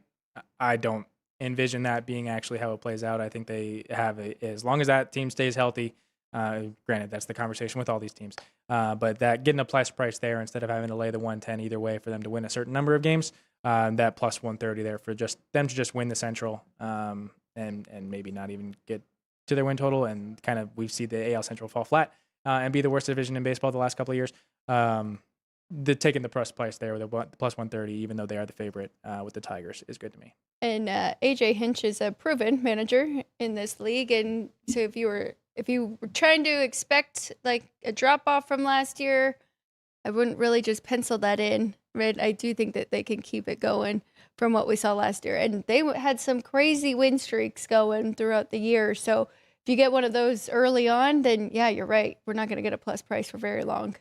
I don't envision that being actually how it plays out. I think they have as long as that team stays healthy. Granted, that's the conversation with all these teams. But that getting a plus price there instead of having to lay the 110 either way for them to win a certain number of games, that plus 130 there for just them to just win the Central and maybe not even get to their win total, and kind of we see the AL Central fall flat and be the worst division in baseball the last couple of years. Taking the plus price there with the plus 130, even though they are the favorite with the Tigers, is good to me. And AJ Hinch is a proven manager in this league, and so if you were if you were trying to expect like a drop off from last year, I wouldn't really just pencil that in. Right? I do think that they can keep it going from what we saw last year. And they had some crazy win streaks going throughout the year. So if you get one of those early on, then yeah, you're right. We're not going to get a plus price for very long.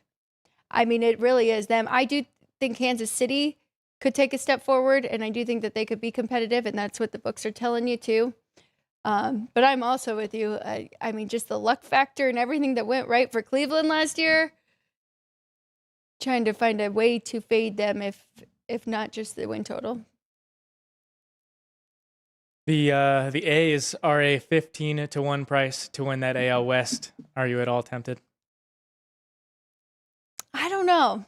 I mean, it really is them. I do think Kansas City could take a step forward, and I do think that they could be competitive, and that's what the books are telling you too. But I'm also with you. I mean, just the luck factor and everything that went right for Cleveland last year, trying to find a way to fade them if not just the win total. The A's are a 15-1 price to win that AL West. Are you at all tempted? I don't know.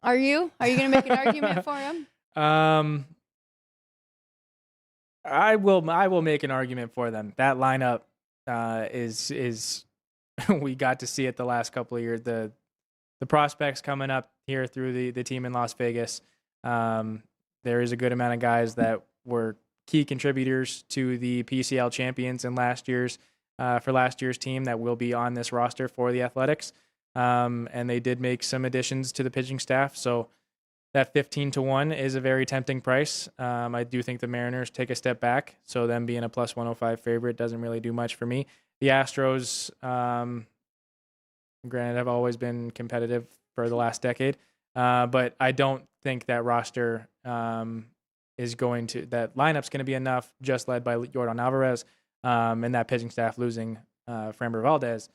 Are you? Are you going to make an argument for him? I will make an argument for them. That lineup is we got to see it the last couple of years. The prospects coming up here through the team in Las Vegas. There is a good amount of guys that were key contributors to the PCL champions in last year's team that will be on this roster for the Athletics. And they did make some additions to the pitching staff. So that 15-1 is a very tempting price. I do think the Mariners take a step back. So them being a plus 105 favorite doesn't really do much for me. The Astros, granted, have always been competitive for the last decade. But I don't think that roster that lineup's going to be enough, just led by Yordan Alvarez, and that pitching staff losing Framber Valdez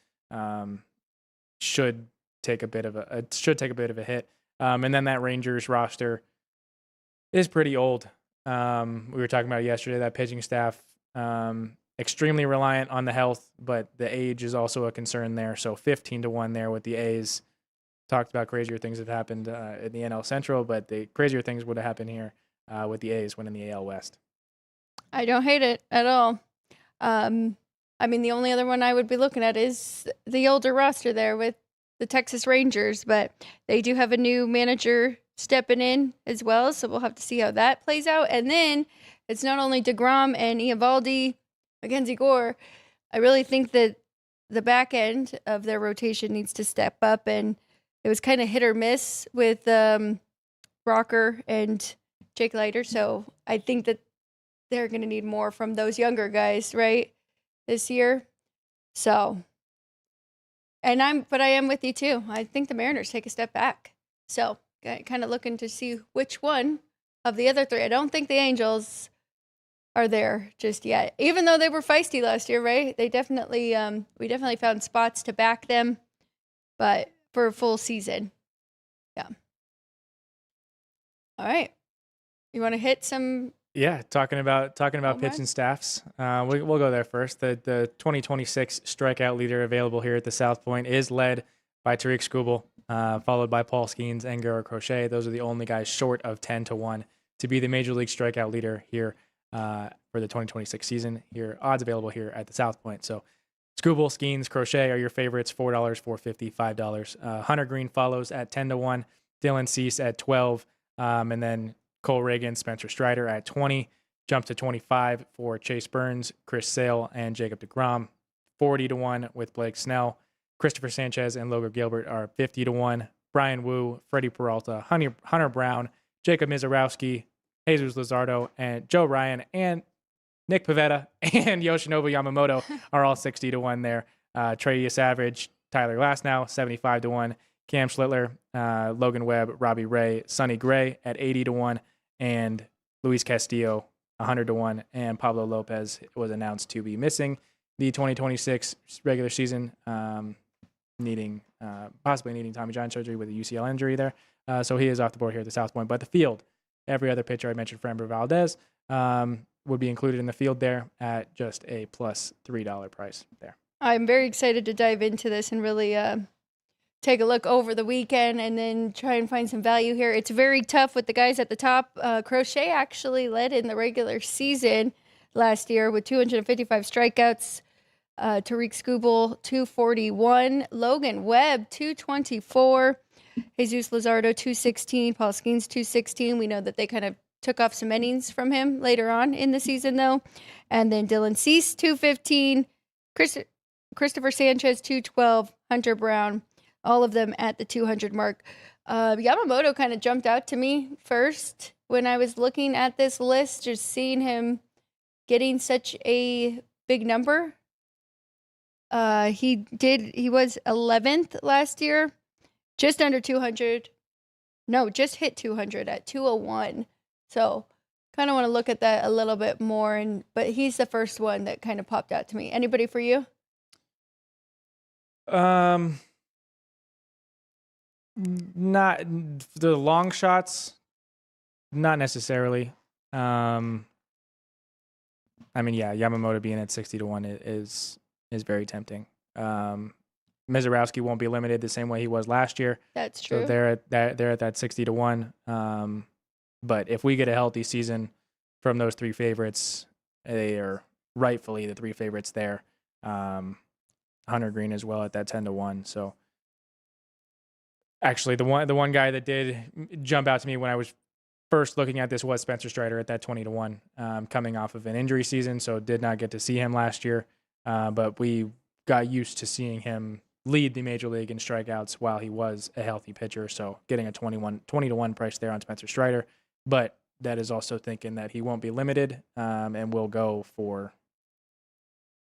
should take a bit of a hit. And then that Rangers roster is pretty old. We were talking about it yesterday, that pitching staff, extremely reliant on the health, but the age is also a concern there. So 15-1 there with the A's. Talked about crazier things have happened in the NL Central, but the crazier things would have happened here with the A's winning the AL West. I don't hate it at all. I mean, the only other one I would be looking at is the older roster there with the Texas Rangers, but they do have a new manager stepping in as well, so we'll have to see how that plays out. And then it's not only DeGrom and Eovaldi, Mackenzie Gore. I really think that the back end of their rotation needs to step up, and it was kind of hit or miss with Rocker and Jake Leiter, so I think that they're going to need more from those younger guys, right, this year. So, I am with you too. I think the Mariners take a step back. So, kind of looking to see which one of the other three. I don't think the Angels are there just yet, even though they were feisty last year, right? They definitely, we definitely found spots to back them, but for a full season, yeah. All right, you want to hit some? Yeah, talking about pitching staffs. We'll go there first. The 2026 strikeout leader available here at the South Point is led by Tariq Skubal, followed by Paul Skeens and Garrett Crochet. Those are the only guys short of 10-1 to be the Major League strikeout leader here for the 2026 season. Here, odds available here at the South Point. So Skubal, Skeens, Crochet are your favorites. $4, $4.50, $5. Hunter Green follows at 10-1. Dylan Cease at 12, and then Cole Reagan, Spencer Strider at 20, jump to 25 for Chase Burns, Chris Sale, and Jacob deGrom. 40-1 with Blake Snell. Christopher Sanchez and Logan Gilbert are 50-1. Brian Wu, Freddie Peralta, Hunter Brown, Jacob Mizorowski, Jesus Luzardo, and Joe Ryan, and Nick Pivetta and Yoshinobu Yamamoto are all 60-1 there. Trey Savage, Tyler Glasnow, 75-1. Cam Schlittler, Logan Webb, Robbie Ray, Sonny Gray at 80-1, and Luis Castillo 100-1. And Pablo Lopez was announced to be missing the 2026 regular season, possibly needing Tommy John surgery with a UCL injury there. So he is off the board here at the South Point. But the field, every other pitcher I mentioned, Framber Valdez, would be included in the field there at just a plus $3 price there. I'm very excited to dive into this and really take a look over the weekend and then try and find some value here. It's very tough with the guys at the top. Crochet actually led in the regular season last year with 255 strikeouts. Tariq Skubal, 241. Logan Webb, 224. Jesus Luzardo, 216. Paul Skeens, 216. We know that they kind of took off some innings from him later on in the season, though. And then Dylan Cease, 215. Christopher Sanchez, 212, Hunter Brown, all of them at the 200 mark. Yamamoto kind of jumped out to me first when I was looking at this list, just seeing him getting such a big number. He was 11th last year, just under 200. No, just hit 200 at 201. So kind of want to look at that a little bit more. But he's the first one that kind of popped out to me. Anybody for you? Not the long shots, not necessarily. Yamamoto being at 60-1 is very tempting. Mizorowski won't be limited the same way he was last year. That's true. So they're at that 60-1. But if we get a healthy season from those three favorites, they are rightfully the three favorites there. Hunter Green as well at that 10-1. So actually, the one guy that did jump out to me when I was first looking at this was Spencer Strider at that 20-1, coming off of an injury season, so did not get to see him last year. But we got used to seeing him lead the major league in strikeouts while he was a healthy pitcher. So getting a 20-1 price there on Spencer Strider. But that is also thinking that he won't be limited and will go for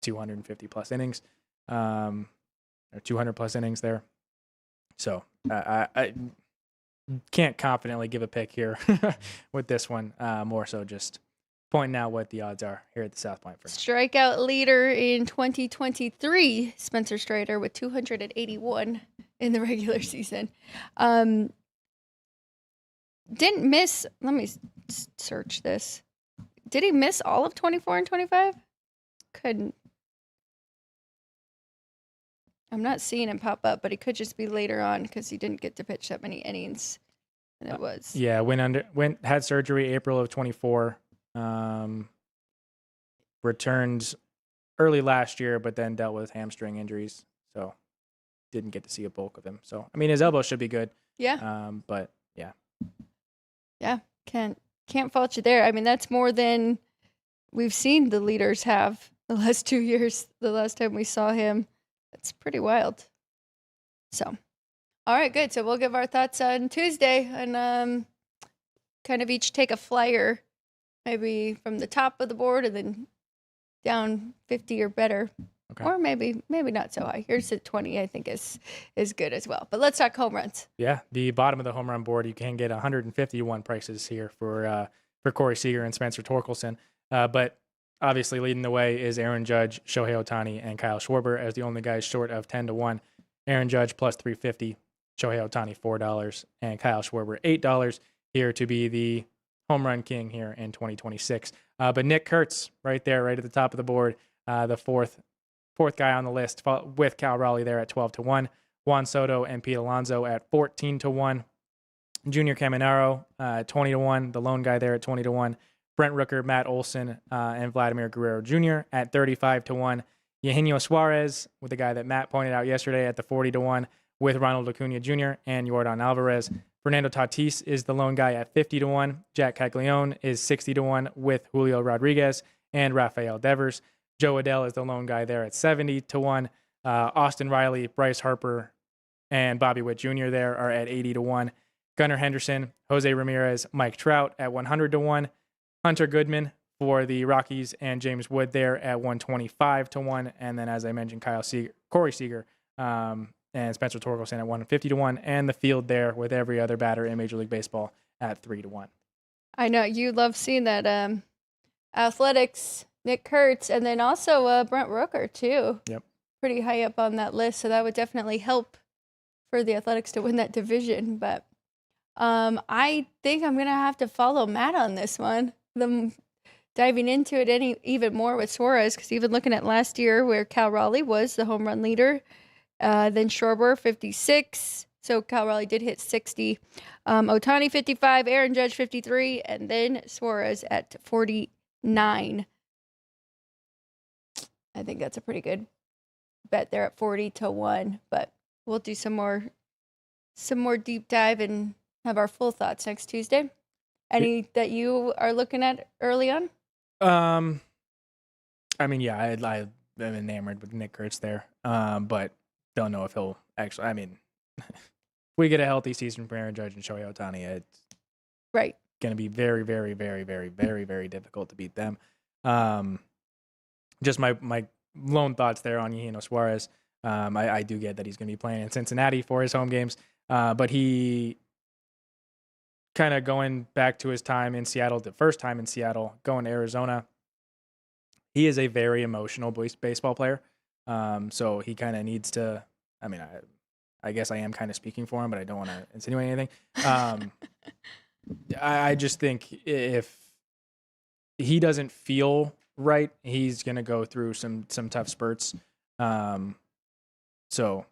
250 plus innings, or 200 plus innings there. So I can't confidently give a pick here with this one. More so just pointing out what the odds are here at the South Point. Strikeout leader in 2023, Spencer Strider with 281 in the regular season. Didn't miss. Let me search this. Did he miss all of 24 and 25? Couldn't. I'm not seeing him pop up, but he could just be later on because he didn't get to pitch that many innings. And it was. Yeah, had surgery April of 24. Returned early last year, but then dealt with hamstring injuries, so didn't get to see a bulk of him. So I mean, his elbow should be good. Yeah. But yeah. Yeah, can't fault you there. I mean, that's more than we've seen the leaders have the last 2 years. The last time we saw him, that's pretty wild. So, all right, good. So we'll give our thoughts on Tuesday and kind of each take a flyer, maybe from the top of the board and then down 50 or better. Okay. Or maybe not so high. Here's at 20, I think is good as well. But let's talk home runs. Yeah, the bottom of the home run board, you can get 151 prices here for Corey Seager and Spencer Torkelson. But obviously leading the way is Aaron Judge, Shohei Ohtani, and Kyle Schwarber as the only guys short of 10-1. Aaron Judge plus $3.50, Shohei Ohtani $4, and Kyle Schwarber $8 here to be the home run king here in 2026. But Nick Kurtz right there, right at the top of the board, the fourth guy on the list with Cal Raleigh there at 12-1. Juan Soto and Pete Alonso at 14-1. Junior Caminero 20-1. The lone guy there at 20-1. Brent Rooker, Matt Olson, and Vladimir Guerrero Jr. at 35-1. Eugenio Suarez with the guy that Matt pointed out yesterday at the 40-1 with Ronald Acuna Jr. and Yordan Alvarez. Fernando Tatis is the lone guy at 50-1. Jack Caglione is 60-1 with Julio Rodriguez and Rafael Devers. Joe Adell is the lone guy there at 70-1. Austin Riley, Bryce Harper, and Bobby Witt Jr. there are at 80-1. Gunnar Henderson, Jose Ramirez, Mike Trout at 100-1. Hunter Goodman for the Rockies and James Wood there at 125-1. And then, as I mentioned, Corey Seager, and Spencer Torkelson at 150-1. And the field there with every other batter in Major League Baseball at 3-1. I know you love seeing that. Athletics, Nick Kurtz, and then also Brent Rooker too. Yep. Pretty high up on that list, so that would definitely help for the Athletics to win that division. But I think I'm gonna have to follow Matt on this one. Diving into it even more with Suarez, because even looking at last year where Cal Raleigh was the home run leader, then Schwarber 56. So Cal Raleigh did hit 60. Ohtani 55, Aaron Judge 53, and then Suarez at 49. I think that's a pretty good bet there at 40-1. But we'll do some more deep dive and have our full thoughts next Tuesday. Any that you are looking at early on? I mean, yeah, I I'm enamored with Nick Kurtz there, but don't know if he'll actually. I mean, if we get a healthy season from Aaron Judge and Shohei Ohtani, it's Right. going to be very, very, very, very, very, very difficult to beat them. Just my lone thoughts there on Eugenio Suarez. I do get that he's going to be playing in Cincinnati for his home games, but he kind of going back to his time in Seattle, the first time in Seattle, going to Arizona. He is a very emotional baseball player, so he kind of needs to. I mean, I guess I am kind of speaking for him, but I don't want to insinuate anything. I just think if he doesn't feel right, he's going to go through some tough spurts. So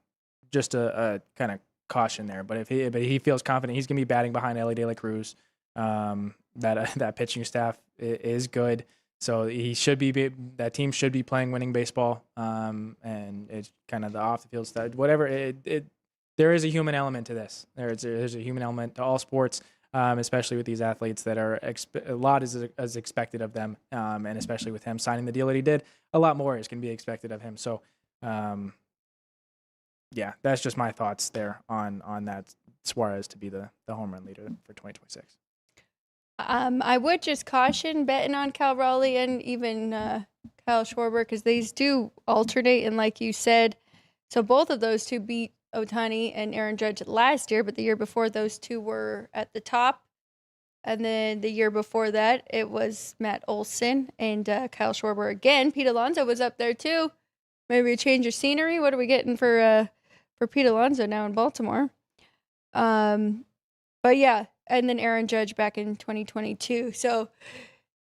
just a kind of caution there. But he feels confident, he's going to be batting behind Ellie De La Cruz. That pitching staff is good. So he should be that team should be playing winning baseball. And it's kind of the off the field stuff. Whatever there is a human element to this. There's a human element to all sports, especially with these athletes that are a lot is expected of them, and especially with him signing the deal that he did, a lot more is going to be expected of him. So, yeah, that's just my thoughts there on that Suarez to be the home run leader for 2026. I would just caution betting on Cal Raleigh and even Kyle Schwarber because these do alternate, and like you said, so both of those two beat Ohtani and Aaron Judge last year, but the year before those two were at the top. And then the year before that, it was Matt Olson and Kyle Schwarber again. Pete Alonso was up there too. Maybe a change of scenery. What are we getting for Pete Alonso now in Baltimore? But yeah, and then Aaron Judge back in 2022. So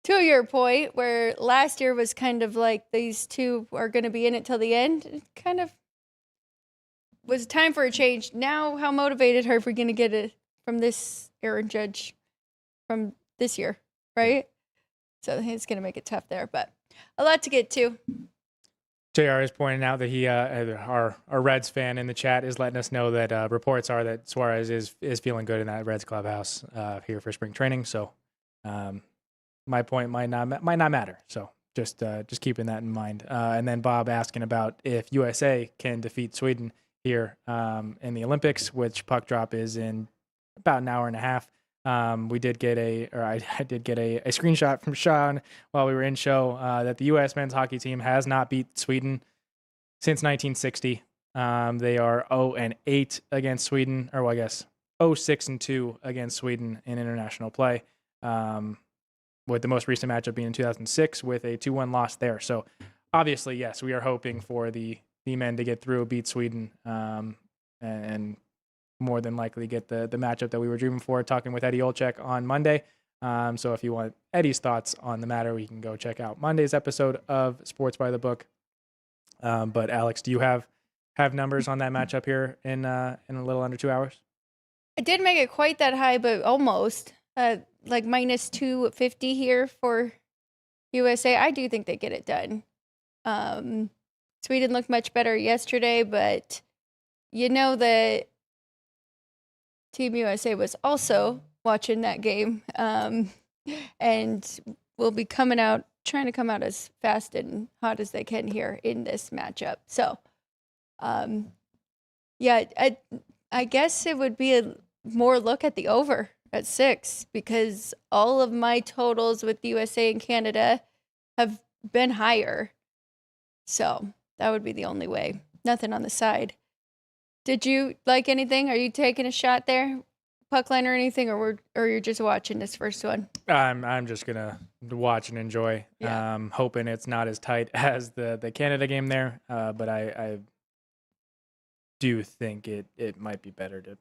to your point, where last year was kind of like these two are going to be in it till the end, it kind of was time for a change. Now, how motivated are we going to get it from this Aaron Judge from this year, right? So it's going to make it tough there, but a lot to get to. JR is pointing out that he, our Reds fan in the chat, is letting us know that reports are that Suarez is feeling good in that Reds clubhouse here for spring training. So my point might not matter. So just keeping that in mind. And then Bob asking about if USA can defeat Sweden here in the Olympics, which puck drop is in about an hour and a half. I did get a screenshot from Sean while we were in show that the U.S. men's hockey team has not beat Sweden since 1960. They are 0-8 against Sweden, or well, I guess 0-6-2 against Sweden in international play, with the most recent matchup being in 2006 with a 2-1 loss there. So obviously, yes, we are hoping for the men to get through, beat Sweden, and more than likely get the matchup that we were dreaming for, talking with Eddie Olczyk on Monday. So if you want Eddie's thoughts on the matter, we can go check out Monday's episode of Sports by the Book. But Alex, do you have numbers on that matchup here in a little under 2 hours? I didn't make it quite that high, but almost. Like minus 250 here for USA. I do think they get it done. Sweden looked much better yesterday, but you know that Team USA was also watching that game, and will be trying to come out as fast and hot as they can here in this matchup. So, yeah, I guess it would be a more look at the over at 6 because all of my totals with USA and Canada have been higher. So that would be the only way. Nothing on the side. Did you like anything? Are you taking a shot there, puck line or anything, or you're just watching this first one? I'm just gonna watch and enjoy. Yeah. Hoping it's not as tight as the Canada game there, but I do think it might be better to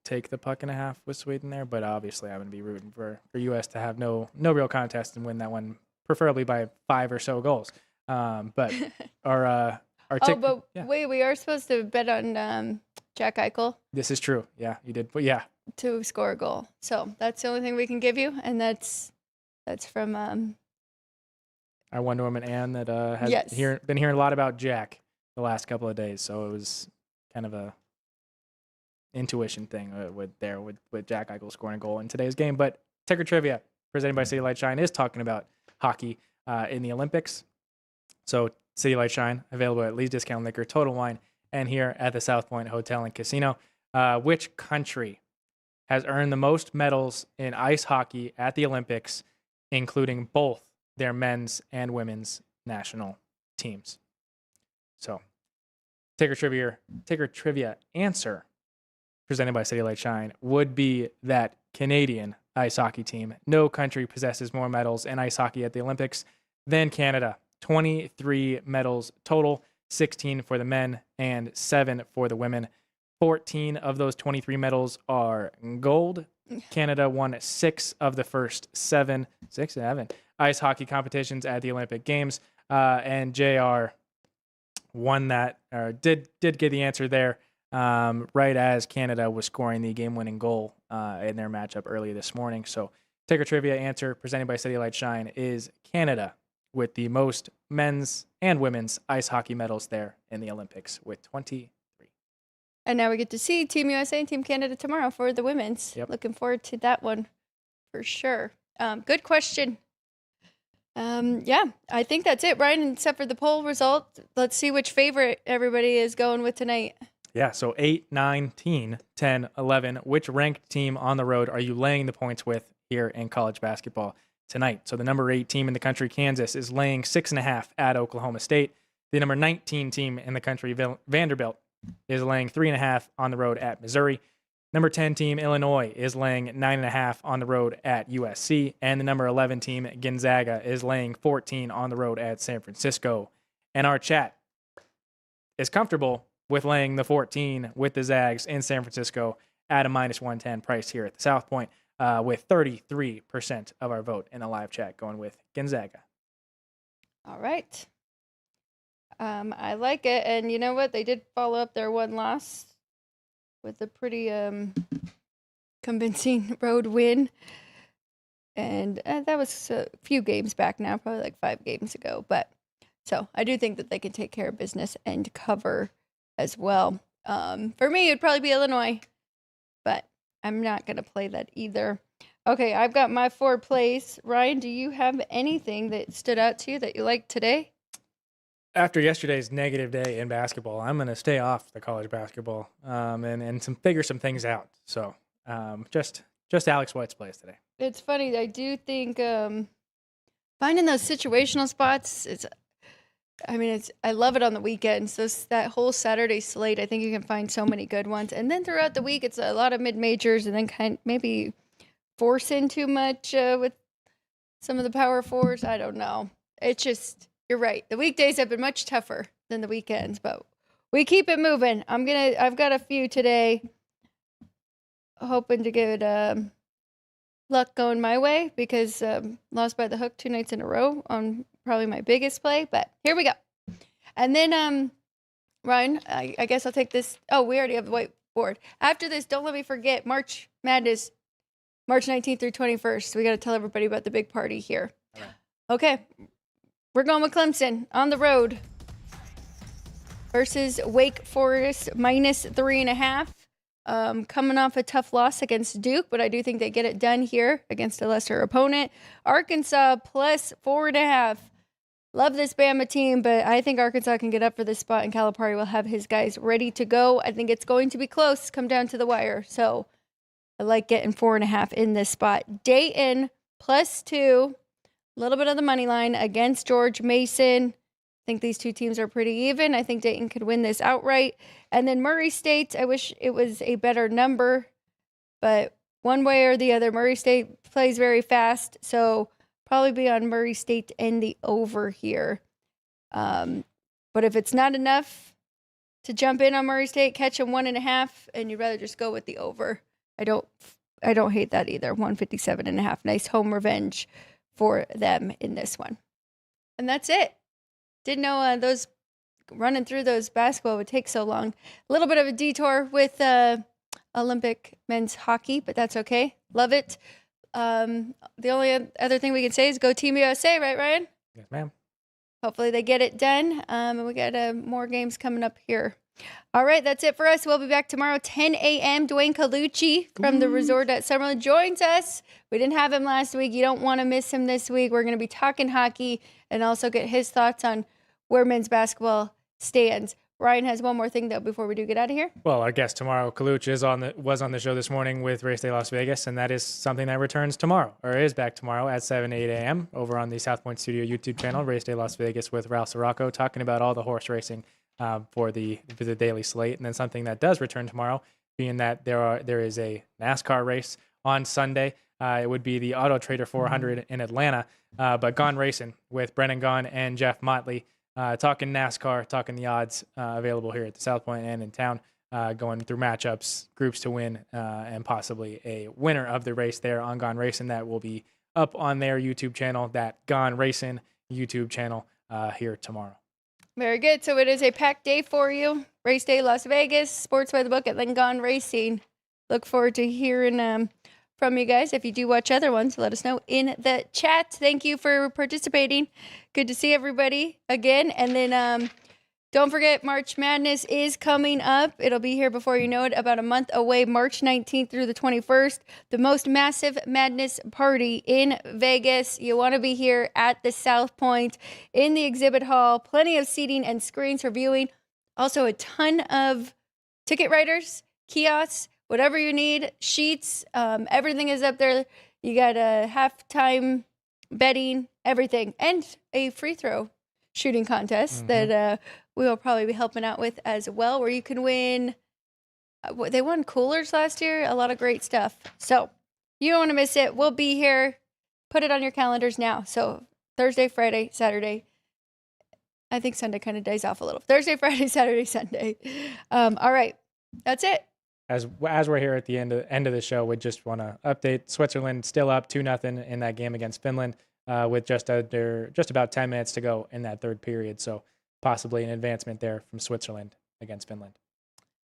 take the puck and a half with Sweden there. But obviously, I'm gonna be rooting for US to have no real contest and win that one, preferably by 5 or so goals. But wait, we are supposed to bet on Jack Eichel. This is true. Yeah, you did. But yeah, to score a goal. So that's the only thing we can give you, and that's from our Wonder Woman Anne that has yes. been hearing a lot about Jack the last couple of days. So it was kind of a intuition thing with Jack Eichel scoring a goal in today's game. But Ticker Trivia presented by City Light Shine is talking about hockey in the Olympics. So City Light Shine, available at Lee's Discount Liquor, Total Wine, and here at the South Point Hotel and Casino. Which country has earned the most medals in ice hockey at the Olympics, including both their men's and women's national teams? So, Ticker trivia answer presented by City Light Shine would be that Canadian ice hockey team. No country possesses more medals in ice hockey at the Olympics than Canada. 23 medals total, 16 for the men and 7 for the women. 14 of those 23 medals are gold. Canada won 6 of the first 7 ice hockey competitions at the Olympic Games. And JR won that, or did get the answer there right as Canada was scoring the game-winning goal in their matchup earlier this morning. So Ticker trivia answer presented by City Light Shine is Canada, with the most men's and women's ice hockey medals there in the Olympics with 23. And now we get to see Team USA and Team Canada tomorrow for the women's. Yep. Looking forward to that one for sure. Good question. Yeah, I think that's it, Ryan, except for the poll result. Let's see which favorite everybody is going with tonight. Yeah, so 8, 9, 10, 11. Which ranked team on the road are you laying the points with here in college basketball tonight? So the number 8 team in the country, Kansas, is laying 6.5 at Oklahoma State. The number 19 team in the country, Vanderbilt, is laying 3.5 on the road at Missouri. Number 10 team, Illinois, is laying 9.5 on the road at USC. And the number 11 team, Gonzaga, is laying 14 on the road at San Francisco. And our chat is comfortable with laying the 14 with the Zags in San Francisco at a -110 price here at the South Point, with 33% of our vote in the live chat going with Gonzaga. All right. I like it. And you know what? They did follow up their one loss with a pretty convincing road win. And that was a few games back now, probably like 5 games ago. But so I do think that they can take care of business and cover as well. For me, it'd probably be Illinois, but I'm not going to play that either. Okay, I've got my 4 plays. Ryan, do you have anything that stood out to you that you liked today? After yesterday's negative day in basketball, I'm going to stay off the college basketball and figure some things out. So just Alex White's plays today. It's funny. I do think finding those situational spots, I love it on the weekends. That whole Saturday slate, I think you can find so many good ones. And then throughout the week, it's a lot of mid-majors and then maybe force in too much with some of the power fours. I don't know. It's just... You're right. The weekdays have been much tougher than the weekends, but we keep it moving. I've got a few today, hoping to get luck going my way because lost by the hook 2 nights in a row on probably my biggest play. But here we go. And then Ryan, I guess I'll take this. Oh, we already have the whiteboard. After this, don't let me forget March Madness, March 19th through 21st. We got to tell everybody about the big party here. All right. Okay. We're going with Clemson on the road versus Wake Forest -3.5. Coming off a tough loss against Duke, but I do think they get it done here against a lesser opponent. Arkansas +4.5. Love this Bama team, but I think Arkansas can get up for this spot, and Calipari will have his guys ready to go. I think it's going to be close, come down to the wire. So I like getting 4.5 in this spot. Dayton +2. A little bit of the money line against George Mason. I think these two teams are pretty even. I think Dayton could win this outright. And then Murray State, I wish it was a better number, but one way or the other, Murray State plays very fast, so probably be on Murray State and the over here. But if it's not enough to jump in on Murray State, catch them 1.5, and you'd rather just go with the over. I don't hate that either. 157.5. Nice home revenge for them in this one. And that's it. Didn't know those running through those basketball would take so long. A little bit of a detour with Olympic men's hockey, but that's okay. Love it. The only other thing we can say is go Team USA, right, Ryan? Yes, ma'am. Hopefully they get it done. And we got more games coming up here. All right, that's it for us. We'll be back tomorrow, 10 a.m. Dwayne Colucci from the Resort at Summerlin joins us. We didn't have him last week. You don't want to miss him this week. We're going to be talking hockey and also get his thoughts on where men's basketball stands. Ryan has one more thing, though, before we do get out of here. Well, our guest tomorrow, Kaluch, was on the show this morning with Race Day Las Vegas, and that is something that returns tomorrow, or is back tomorrow at 8 a.m. over on the South Point Studio YouTube channel, Race Day Las Vegas with Ralph Sirocco, talking about all the horse racing for the daily slate. And then something that does return tomorrow, being that there is a NASCAR race on Sunday. It would be the Auto Trader 400 in Atlanta, but Gone Racing with Brennan Gone and Jeff Motley. Talking NASCAR, talking the odds available here at the South Point and in town, going through matchups, groups to win, and possibly a winner of the race there on Gone Racing. That will be up on their YouTube channel, that Gone Racing YouTube channel, here tomorrow. Very good. So it is a packed day for you. Race Day Las Vegas, Sports by the Book, and then Gone Racing. Look forward to hearing from you guys. If you do watch other ones, let us know in the chat. Thank you for participating. Good to see everybody again. And then don't forget, March Madness is coming up. It'll be here before you know it, about a month away, March 19th through the 21st. The most massive Madness party in Vegas. You want to be here at the South Point in the exhibit hall. Plenty of seating and screens for viewing. Also a ton of ticket writers, kiosks, whatever you need, sheets, everything is up there. You got a halftime betting, everything, and a free throw shooting contest that we will probably be helping out with as well, where you can win. They won coolers last year, a lot of great stuff. So you don't want to miss it. We'll be here. Put it on your calendars now. So Thursday, Friday, Saturday. I think Sunday kind of days off a little. Thursday, Friday, Saturday, Sunday. All right, that's it. As we're here at the end of the show, we just want to update Switzerland still up 2-0 in that game against Finland, with just about 10 minutes to go in that third period. So possibly an advancement there from Switzerland against Finland.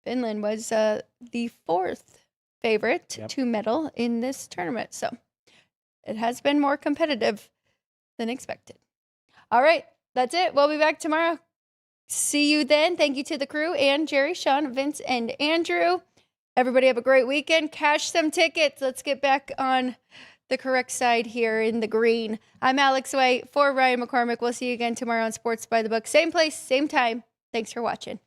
Finland was the fourth favorite to medal in this tournament, so it has been more competitive than expected. All right, that's it. We'll be back tomorrow. See you then. Thank you to the crew and Jerry, Sean, Vince, and Andrew. Everybody have a great weekend. Cash some tickets. Let's get back on the correct side here in the green. I'm Alex White for Ryan McCormick. We'll see you again tomorrow on Sports by the Book. Same place, same time. Thanks for watching.